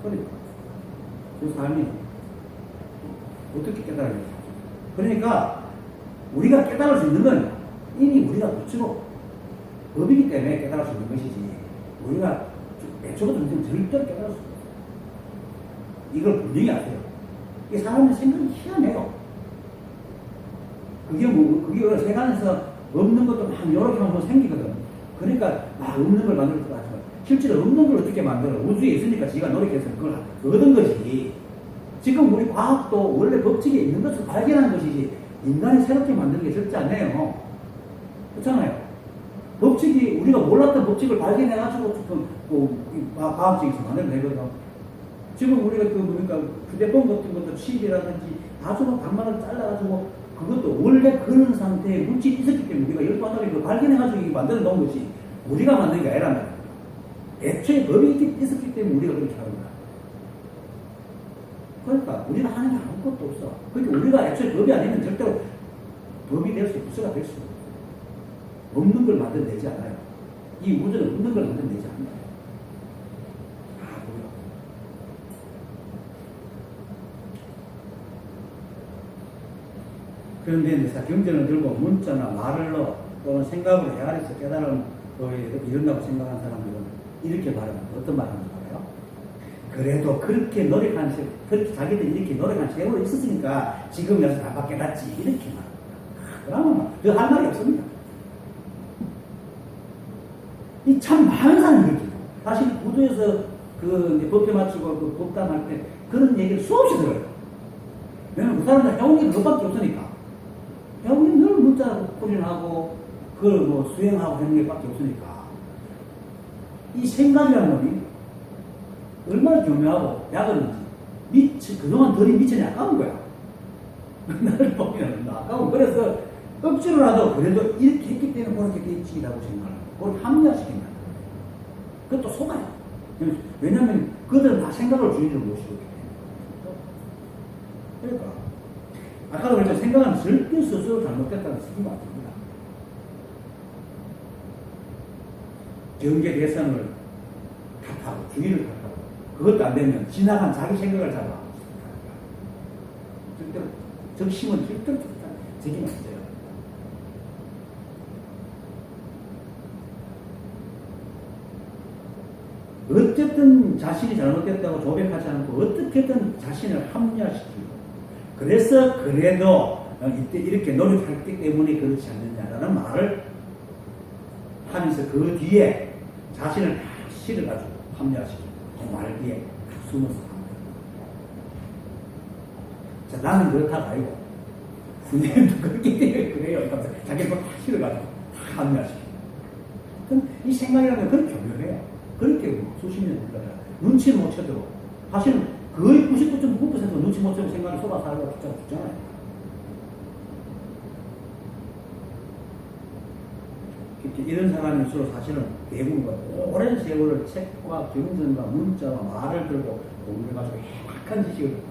거야. 그 사람이 어떻게 깨달아야 그러니까 우리가 깨달을 수 있는 건 이미 우리가 부처로 법이기 때문에 깨달을 수 있는 것이지 우리가 애초부터 절대로 깨달을 수 없어요. 이걸 분명히 아세요. 이 사람의 생각이 희한해요. 그게 세간에서 없는 것도 막 이렇게만 뭐 생기거든. 그러니까 막 없는 걸 만들 것 같지만 실제로 없는 걸 어떻게 만들어? 우주에 있으니까 지가 노력해서 그걸 얻은 거지. 지금 우리 과학도 원래 법칙에 있는 것을 발견한 것이지 인간이 새롭게 만드는 게 절대 아니에요. 그렇잖아요. 법칙이 우리가 몰랐던 법칙을 발견해가지고 과학적에서 만들어내거든. 지금 우리가 휴대폰 같은 것도 칩이라든지 아주 방망이를 잘라가지고 그것도 원래 그런 상태의 물질이 있었기 때문에 우리가 열반을 발견해가지고 만들어 놓은 것이 우리가 만든 게 아니란 말이야. 애초에 법이 있었기 때문에 우리가 그렇게 하는 거야. 그러니까 우리가 하는 게 아무것도 없어. 그러니까 우리가 애초에 법이 아니면 절대로 법이 될 수, 부처가 될 수 없어. 없는 걸 만들어내지 않아요. 이 우주는 없는 걸 만들어내지 않아요. 그런데 경전을 들고 문자나 말을로 또는 생각으로 헤아려서 깨달음 이런다고 생각하는 사람들은 이렇게 말합니다. 어떤 말을 하는지 알아요? 그래도 그렇게 노력한 그렇게 자기들이 이렇게 노력한 세월이 있었으니까 지금 여기서 다 깨닫지 이렇게 말합니다. 그러면 그 할 말이 없습니다. 이 참 많은 사람이 이렇게 사실 구도에서 법회 마치고 그 법담할 때 그런 얘기를 수없이 들어요. 왜냐면 그 사람들 해온 게 그것밖에 없으니까. 해온 게 늘 문자로 풀이하고 그걸 뭐 수행하고 하는 게 밖에 없으니까. 이 생각이라는 놈이 얼마나 교묘하고 야근인지 그동안 들인 미천이 아까운 거야. 나를 보면 아까운. 그래서 억지로라도 그래도 이렇게 했기 때문에 그렇게 되지라고 생각하는 거야. 그걸 합리화시킨다. 그것도 속아요. 왜냐면 그들은 다 생각을 주의를 모시고 있기 때문에. 그러니까 아까도 그랬죠. 생각은 절대 스스로 잘못됐다는 쓰기가 안 됩니다. 경계 대상을 탓하고 주의를 탓하고 그것도 안 되면 지나간 자기 생각을 잡아. 절대로 적심은 절대로 적임 안 돼요. 어쨌든 자신이 잘못됐다고 조백하지 않고 어떻게든 자신을 합리화시키고 그래서 그래도 이때 이렇게 노력했기 때문에 그렇지 않느냐라는 말을 하면서 그 뒤에 자신을 다 실어가지고 합리화시키고 그 말 뒤에 숨어서 합니다. 자, 나는 그렇다고 아니고 군대도 그렇기 때문에 그래요. 자기를 다 실어가지고 다 합리화시키고 이 생각이라는 건 그렇게 교묘해요. 그렇게 수십 년 됐다가 눈치를 못 채도록 사실은 거의 99.9% 눈치 못 채고 생각이 쏟아 살고 죽잖아요. 이런 사람일수록 사실은 대부분과 오랜 세월을 책과 경전과 문자와 말을 들고 공부해가지고 행악한 지식을 듣고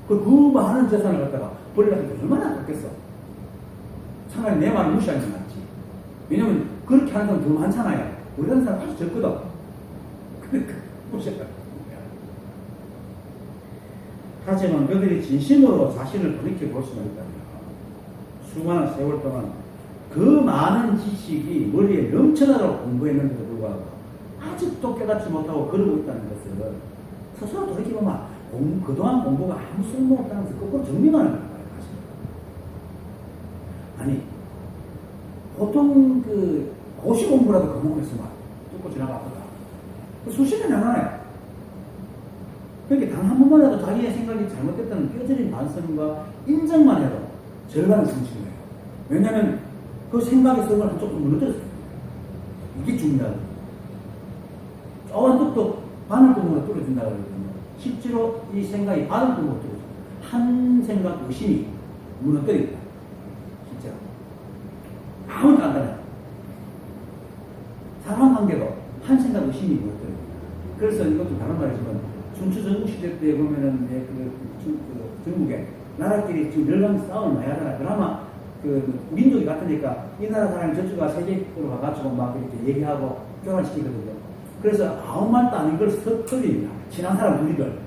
있어요. 그 많은 재산을 갖다가 버리려고 얼마나 아깝겠어. 차라리 내 말을 무시하는 게 낫지. 왜냐면 그렇게 하는 사람 더 많잖아요. 우리 같은 사람 아주 적거든. 그러니까 무시했다. 하지만 그들이 진심으로 자신을 돌이켜 볼 수만 있다면 수많은 세월 동안 그 많은 지식이 머리에 넘쳐나도록 공부했는데도 불구하고 아직도 깨닫지 못하고 그러고 있다는 것을 스스로 돌이켜보면 그동안 공부가 아무 쓸모없다는 것을 거꾸로 정리하는 거예요. 아니 보통 그 고시 공부라도 거목했으면 뚫고 지나갔거든. 수십 년이 안 하네. 그러니까 단 한 번만이라도 자기의 생각이 잘못됐다는 뼈저린 반성과 인정만 해도 절반은 성취인 거예요. 왜냐하면 그 생각의 성을 한쪽도 무너뜨렸어요. 이게 중요하다. 조금 뚝뚝 바늘구멍으로 뚫어준다 그러거든요. 실제로 이 생각이 바늘구멍으로 뚫어져. 한 생각 의심이 무너뜨린다. 진짜. 아무도 안 가네. 사람 관계도 한 생각 의심이 무너뜨린다. 그래서 이것도 다른 말이지만 춘추 전국 시대 때 보면은 전국에 나라끼리 지금 열강 싸움을 많이 하잖아. 그나마 그 민족이 같으니까 이 나라 사람이 저쪽가 세계로 가가지고 막 이렇게 얘기하고 교환시키거든요. 그래서 아무 말도 아닌 걸 흘립니다. 친한 사람 둘이들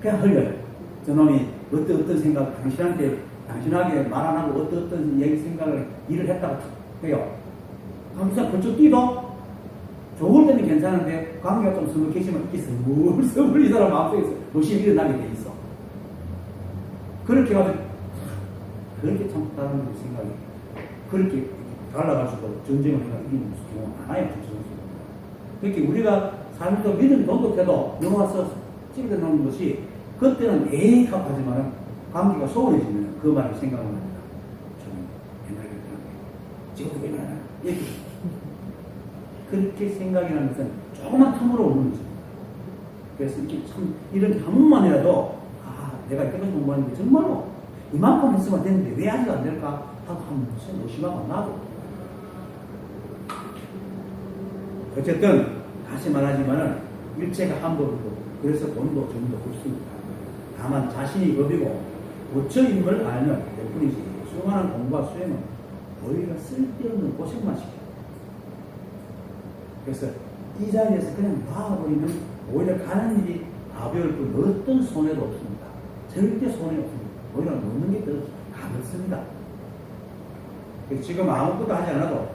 그냥 흘려요. 저놈이 어떤 생각 당신에게 말 안 하고 어떤 얘기 생각을 일을 했다고 해요. 항상 그쪽 뛰도 좋을 때는 괜찮은데 관계가 좀 서먹해지면 이게 스물 이 사람 마음속에서 무엇이 일어나게 돼 있어. 그렇게 가지고 그렇게 참 다른 생각이 그렇게 갈라가지고 전쟁을 해가 이기는 경우가 많아요. 그렇게 우리가 삶도 믿음이 돈독해도 넘어와서 찌르게 놓는 것이 그때는 에이 하고 하지만 관계가 소원해지면 그 말을 생각을 합니다. 저는 옛날에 그랬는데 지금도 왜 그러나 이렇게 그렇게 생각이라는 것은 조그만 틈으로 오는 거죠. 그래서 이렇게 참 이런 한 번만이라도 내가 이때까지 공부하는데 정말로 이만큼 했으면 되는데 왜 아직 안 될까 하고 한번 의심하고 나도 어쨌든 다시 말하지만은 일체가 한 법이고 그래서 돈도 정도 없습니다. 다만 자신이 법이고 고처임을 알면 될 뿐이지 수많은 공부와 수행은 오히려 쓸데없는 고생만 시켜요. 그래서 이 자리에서 그냥 놔버리면 오히려 가는 일이 가벼울 뿐 어떤 손해도 없습니다. 절대 손해 없습니다. 오히려 놓는 게 더 가볍습니다. 지금 아무것도 하지 않아도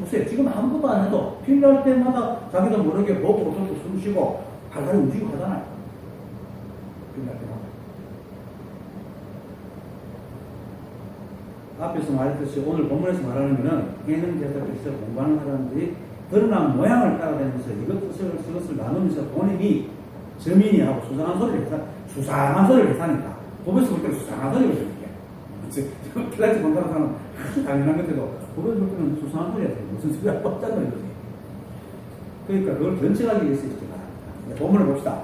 보세요. 지금 아무것도 안 해도 필요할 때마다 자기도 모르게 먹고 또 숨 쉬고 발달이 움직이고 하잖아요. 필요할 때마다. 앞에서 말했듯이 오늘 본문에서 말하는 것은 해능제사에서 공부하는 사람들이 드러난 모양을 따라다니면서 이것을 나누면서 본인이 점인이하고 수상한 소리를 해사니까 법에서 볼 때는 수상한 소리를 해요. 클래식 본다는 사람은 아주 당연한 건데도 법에서 볼 때는 수상한 소리가 돼요. 무슨 소리가 뻗자는 거지. 그러니까 그걸 견책하기 위해서 이렇게 말합니다. 본문을 봅시다.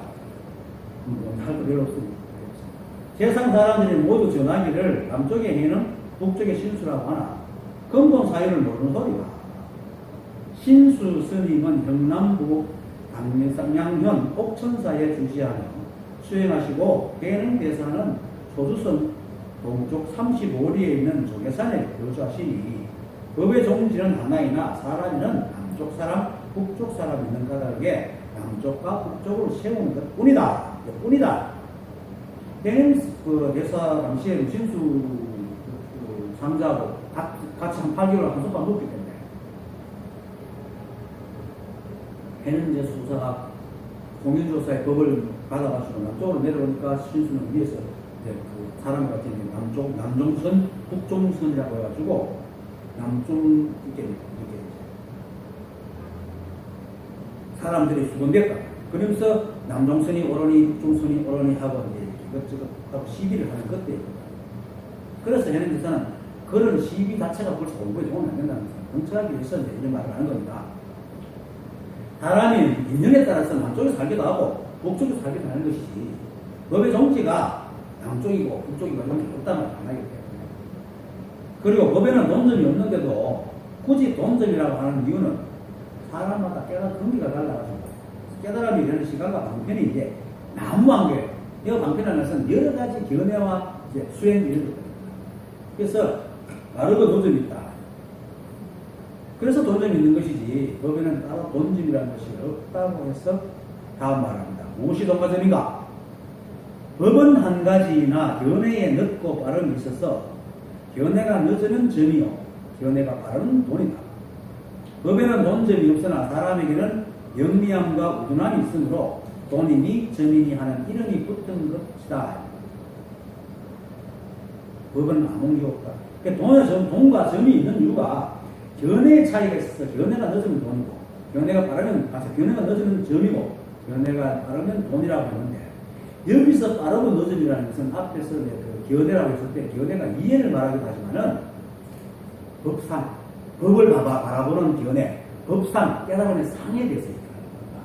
할 거 별로 없습니다. 세상 사람들이 모두 전하기를 남쪽의 해는 북쪽의 신수라고 하나 근본 사유를 모르는 소리가 신수 스님은 경남부 양현 옥천사에 주시하며 수행하시고 해능 대사는 소주성 동쪽 35리에 있는 조계산에 거주하시니 법의 종지는 하나이나 사람이는 남쪽 사람, 북쪽 사람 있는 까닭에 남쪽과 북쪽으로 세우는 것 뿐이다. 해능 대사 당시에 신수 상자하고 같이 한 8개월 한속반 먹기 때문에 해능제 수사가 공인조사의 법을 받아가지고 남쪽으로 내려오니까 신수는 위에서 그 사람 같은 경우 남종선, 북종선이라고 해가지고 남중 이렇게 사람들이 수건됐다. 그러면서 남종선이 오르니 북종선이 오르니 하고 이제 이것저것 하고 시비를 하는 것들이거든. 그래서 해능제사는 그런 시비 자체가 벌써 공부에 도움이 안 된다는 거예요. 정착하기 위해서 이런 말을 하는 겁니다. 사람이 인연에 따라서 남쪽에 살기도 하고 북쪽에 살기도 하는 것이지 법의 종지가 남쪽이고 북쪽이고 이런 게 없다는 걸 안 하기 때문에 그리고 법에는 논점이 없는데도 굳이 논점이라고 하는 이유는 사람마다 깨달은 경기가 달라가지고 깨달음이 이런 시간과 방편이 이제 나무한계예요. 이 방편이라는 것은 여러 가지 견해와 이제 수행 이런 것들. 그래서 바르고 논점이 있다. 그래서 돈점이 있는 것이지 법에는 따로 돈점이라는 것이 없다고 해서 다음 말합니다. 무엇이 돈과점인가? 법은 한 가지나 견해에 늦고 빠름이 있어서 견해가 늦으면 점이요 견해가 빠르면 돈이다. 법에는 돈점이 없으나 사람에게는 영리함과 우둔함이 있으므로 돈이니 점이니 하는 이름이 붙은 것이다. 법은 아무 게 없다. 돈과 점이 있는 이유가 견해의 차이가 있어서 견해가 늦으면 돈이고 견해가 빠르면 견해가 늦으면 점이고 견해가 빠르면 돈이라고 하는데 여기서 빠르고 늦음이라는 것은 앞에서 그 견해라고 했을 때 견해가 이해를 말하기도 하지만은 법상 법을 바라보는 견해 법상 깨달음의 상에 대해서 얘기하는 겁니다.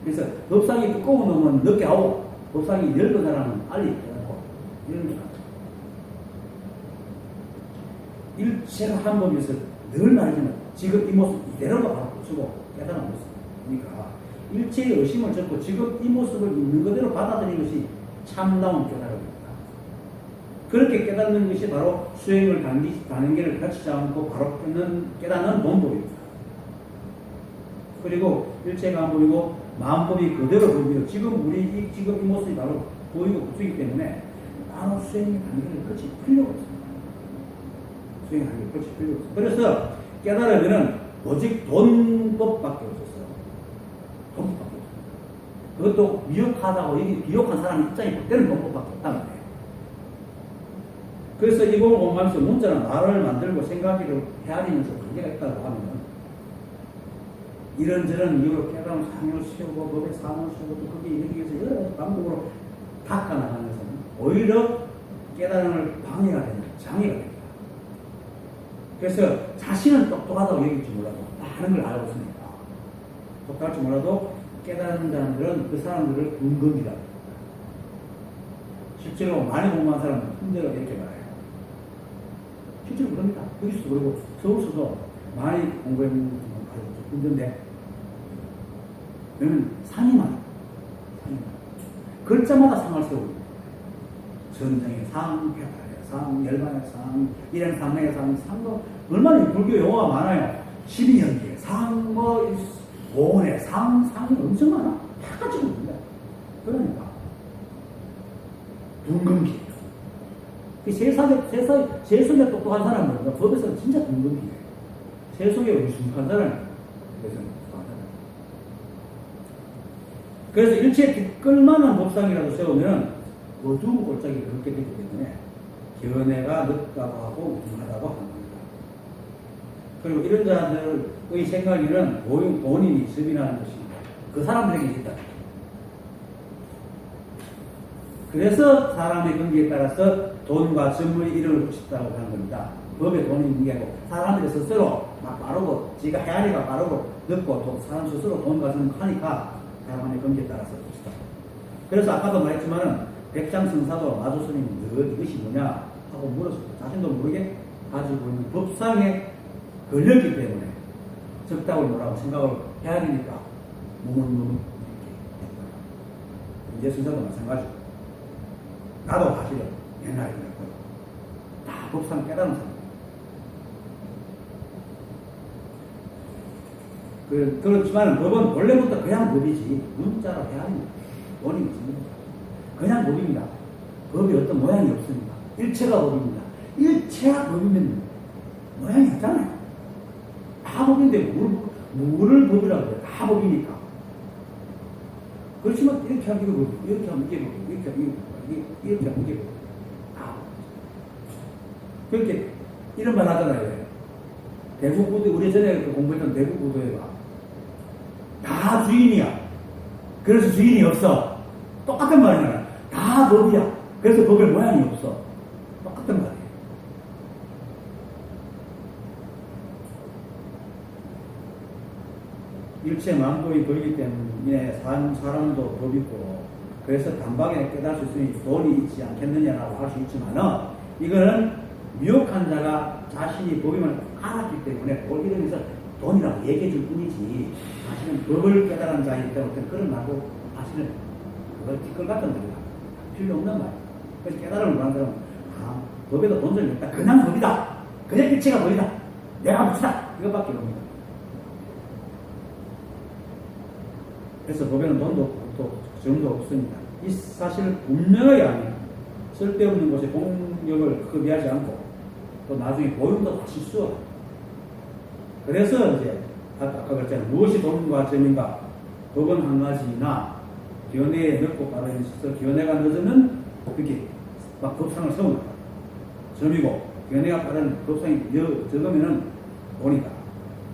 그래서 법상이 두꺼운 놈은 늦게 하고 법상이 넓은 사람은 빨리 깨닫고 이런 게 일체가 한 법에서 늘 말하지만 지금 이 모습 이대로가 바로 고치고 깨달은 모습이니까 일체의 의심을 접고 지금 이 모습을 있는 그대로 받아들이는 것이 참나온 깨달음입니다. 그렇게 깨닫는 것이 바로 수행을 단계를 거치지 않고 바로 깨닫는 본법입니다. 그리고 일체가 안 보이고 마음법이 그대로 보이고 지금 지금 이 모습이 바로 보이고 고치기 때문에 바로 수행의 단계를 거칠 필요가 없습니다. 수행의 단계를 거칠 필요가 없습니다. 그래서 깨달으면은 오직 돈법밖에 없었어요. 돈법밖에 없어요. 그것도 미혹하다고 여기 비혹한 사람 입장이 그때는 돈법밖에 없다는 거예요. 그래서 이 부분을 공부하면서 문자는 말을 만들고 생각을 헤아리면서 관계가 있다고 하면 이런저런 이유로 깨달은 상을 씌우고 법의 상을 씌우고 또 그게 이렇게 해서 여러 가지 방법으로 닦아나가면서 오히려 깨달음을 방해가 되는 장애가 됩니다. 그래서 자신은 똑똑하다고 여길지 몰라도 많은 걸 알고 있으니까 똑똑할지 몰라도 깨달은 사람들은 그 사람들을 근검이라고 합니다. 실제로 많이 공부한 사람은 힘들어 이렇게 말해요. 실제로 그럽니다. 여기서도 그러고 서울서도 많이 공부했는 분은 힘든데 그러면 상이 많아요. 글자마다 상을 세우고 전쟁의 상, 배탈의 상, 열반의 상, 일행 상명의 상, 상도 얼마나 불교 용어가 많아요. 12년기의 상, 오원의 상이 엄청 많아. 다 가지고 있는데 그러니까 둥근기. 세상에 똑똑한 사람은 법에서는 진짜 둥근기예요. 세속에 의심한 사람은 그래서 일체에 뒷걸만한 법상이라도 세우면 어두운 골짜기가 그렇게 되기 때문에 견해가 늦다고 하고 무능하다고 합니다. 그리고 이런 자들의 생각에는 본인이 접인하는 것입니다. 그 사람들에게 있다. 그래서 사람의 경기에 따라서 돈과 점의 이름을 붙였다고 하는 겁니다. 법에 돈이 있는 게 아니고 사람들이 스스로 막 빠르고 지가 헤아리가 빠르고 늦고 또 사람 스스로 돈 가지고 하니까 사람의 경기에 따라서 붙였다. 그래서 아까도 말했지만은 백장승사도 마조스님이 이것이 뭐냐 하고 물었어요. 자신도 모르게 가지고 있는 법상에 걸렸기 때문에 적답을 뭐라고 생각을 헤아리니까 무문무문 이렇게 됐다. 이제 순서도 마찬가지고 나도 사실은 옛날에 그랬고 다 법상 깨달은 사람. 그렇지만 법은 원래부터 그냥 법이지 문자로 헤아립니다. 원인이 있습니다. 그냥 법입니다. 법이 어떤 모양이 없습니다. 일체가 법입니다. 일체가 법이면 모양이 없잖아요. 다 법인데 뭐를 법이라고 해요? 다 법이니까. 그렇지만 이렇게 하면 이게 법이고 이렇게 하면 이게 법이고 이렇게 하면 이게 법이고 이렇게 하면 이게 법이고 다 그렇게 이런 말 하잖아요. 대구부도 우리 전에 공부했던 대구부도에 봐. 다 주인이야. 그래서 주인이 없어. 똑같은 말이잖아. 다 법이야. 그래서 법의 모양이 없어. 똑같은 말이에요. 일체 만법이 보이기 때문에 사람도 법이고 그래서 단박에 깨달을 수 있으니 돈이 있지 않겠느냐라고 할 수 있지만은 이거는 미혹한 자가 자신이 법임을 알았기 때문에 뭘 이러면서 돈이라고 얘기해 줄 뿐이지 사실은 법을 깨달은 자이기 때문에 그런 말고 사실은 그걸 뒷걸 같은 말이야. 필요 없는 말. 그래서 깨달음을 받는 사람은 법에도 본성이 없다. 그냥 법이다. 그냥 일체가 법이다. 내가 법이다. 이것밖에 없습니다. 그래서 법에는 돈도 없고 정도 없습니다. 이 사실을 분명하게 하면 쓸데없는 곳에 공력을 허비하지 않고 또 나중에 보용도 다 실수하고 그래서 이제 아까 그랬잖아요. 무엇이 돈과 점인가? 법은 한 가지나 견해에 늦고 빠르게 있어서 견해가 늦으면 그렇게 막 법상을 세운다. 점이고 면회가 빠른 법상이 적으면은 돈이다.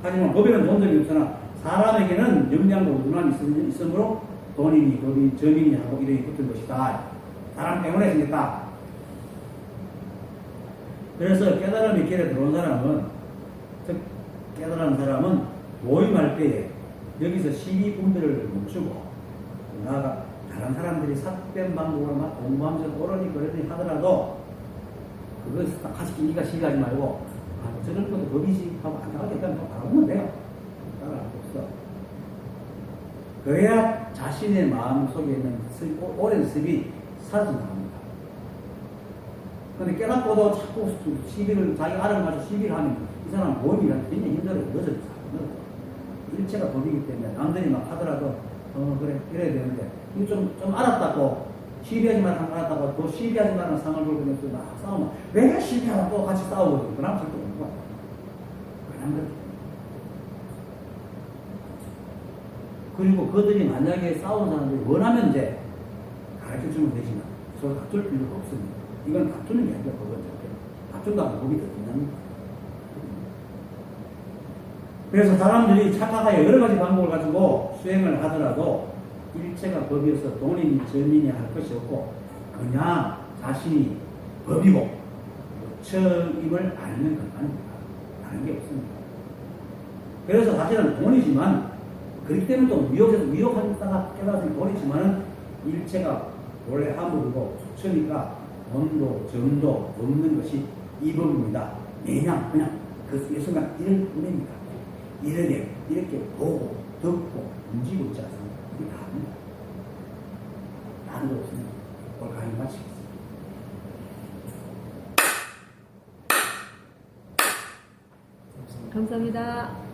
하지만 법에는 본 적이 없으나 사람에게는 영량과 우둔함이 있으므로 돈이니 법이 점이니 하고 이름이 붙은 것이다. 사람 때문에 생겼다. 그래서 깨달음의 길에 들어온 사람은, 즉 깨달은 사람은 모임할 때에 여기서 시비분들을 멈추고 나아가 다른 사람들이 삭된 방법으로 막 공부하면서 오르니 그러니 하더라도 그거 같이 끼니가 시비하지 말고 아, 저런 것도 법이지 하고 안타깝게 일단 바라보면 돼요. 따라할 거 없어. 그래야 자신의 마음 속에 있는 오랜 습이 사라진답니다. 근데 깨닫고도 자꾸 시비를 자기 알을 가지고 시비를 하면 이 사람 모임이 굉장히 힘들어요. 늦어요. 일체가 법이기 때문에 남들이 막 하더라도 그래 이래야 되는데 이거 좀 알았다고 시비하지 말라고 알았다고 또 시비하지 말라는 상을 걸고 막 싸우면 왜 시비하고 또 같이 싸우거든. 그럼 절대 없는 거야. 그냥 그래. 그리고 그들이 만약에 싸우는 사람들이 원하면 이제 가르쳐주면 되지만 서로 다툴 필요가 없습니다. 이건 다투는 게 아니라 법은 절대 다툰다고 법이 더 중요합니다. 그래서 사람들이 착각하여 여러 가지 방법을 가지고 수행을 하더라도 일체가 법이어서 돈이니 전이니 할 것이 없고 그냥 자신이 법이고 처임을 알면 그만입니다. 다른 게 없습니다. 그래서 사실은 돈이지만 그렇기 때문에 또 미혹하다가 깨달은 돈이지만은 일체가 원래 함으로고 처니까 돈도 정도 없는 것이 이 법입니다. 그냥 그 순간 이런 뿐입니다. 이렇게 보고 듣고 움직이고 있지 않습니까? 이게 다입니다. 다른 거 없습니다. 오늘 강의 마치겠습니다. 감사합니다.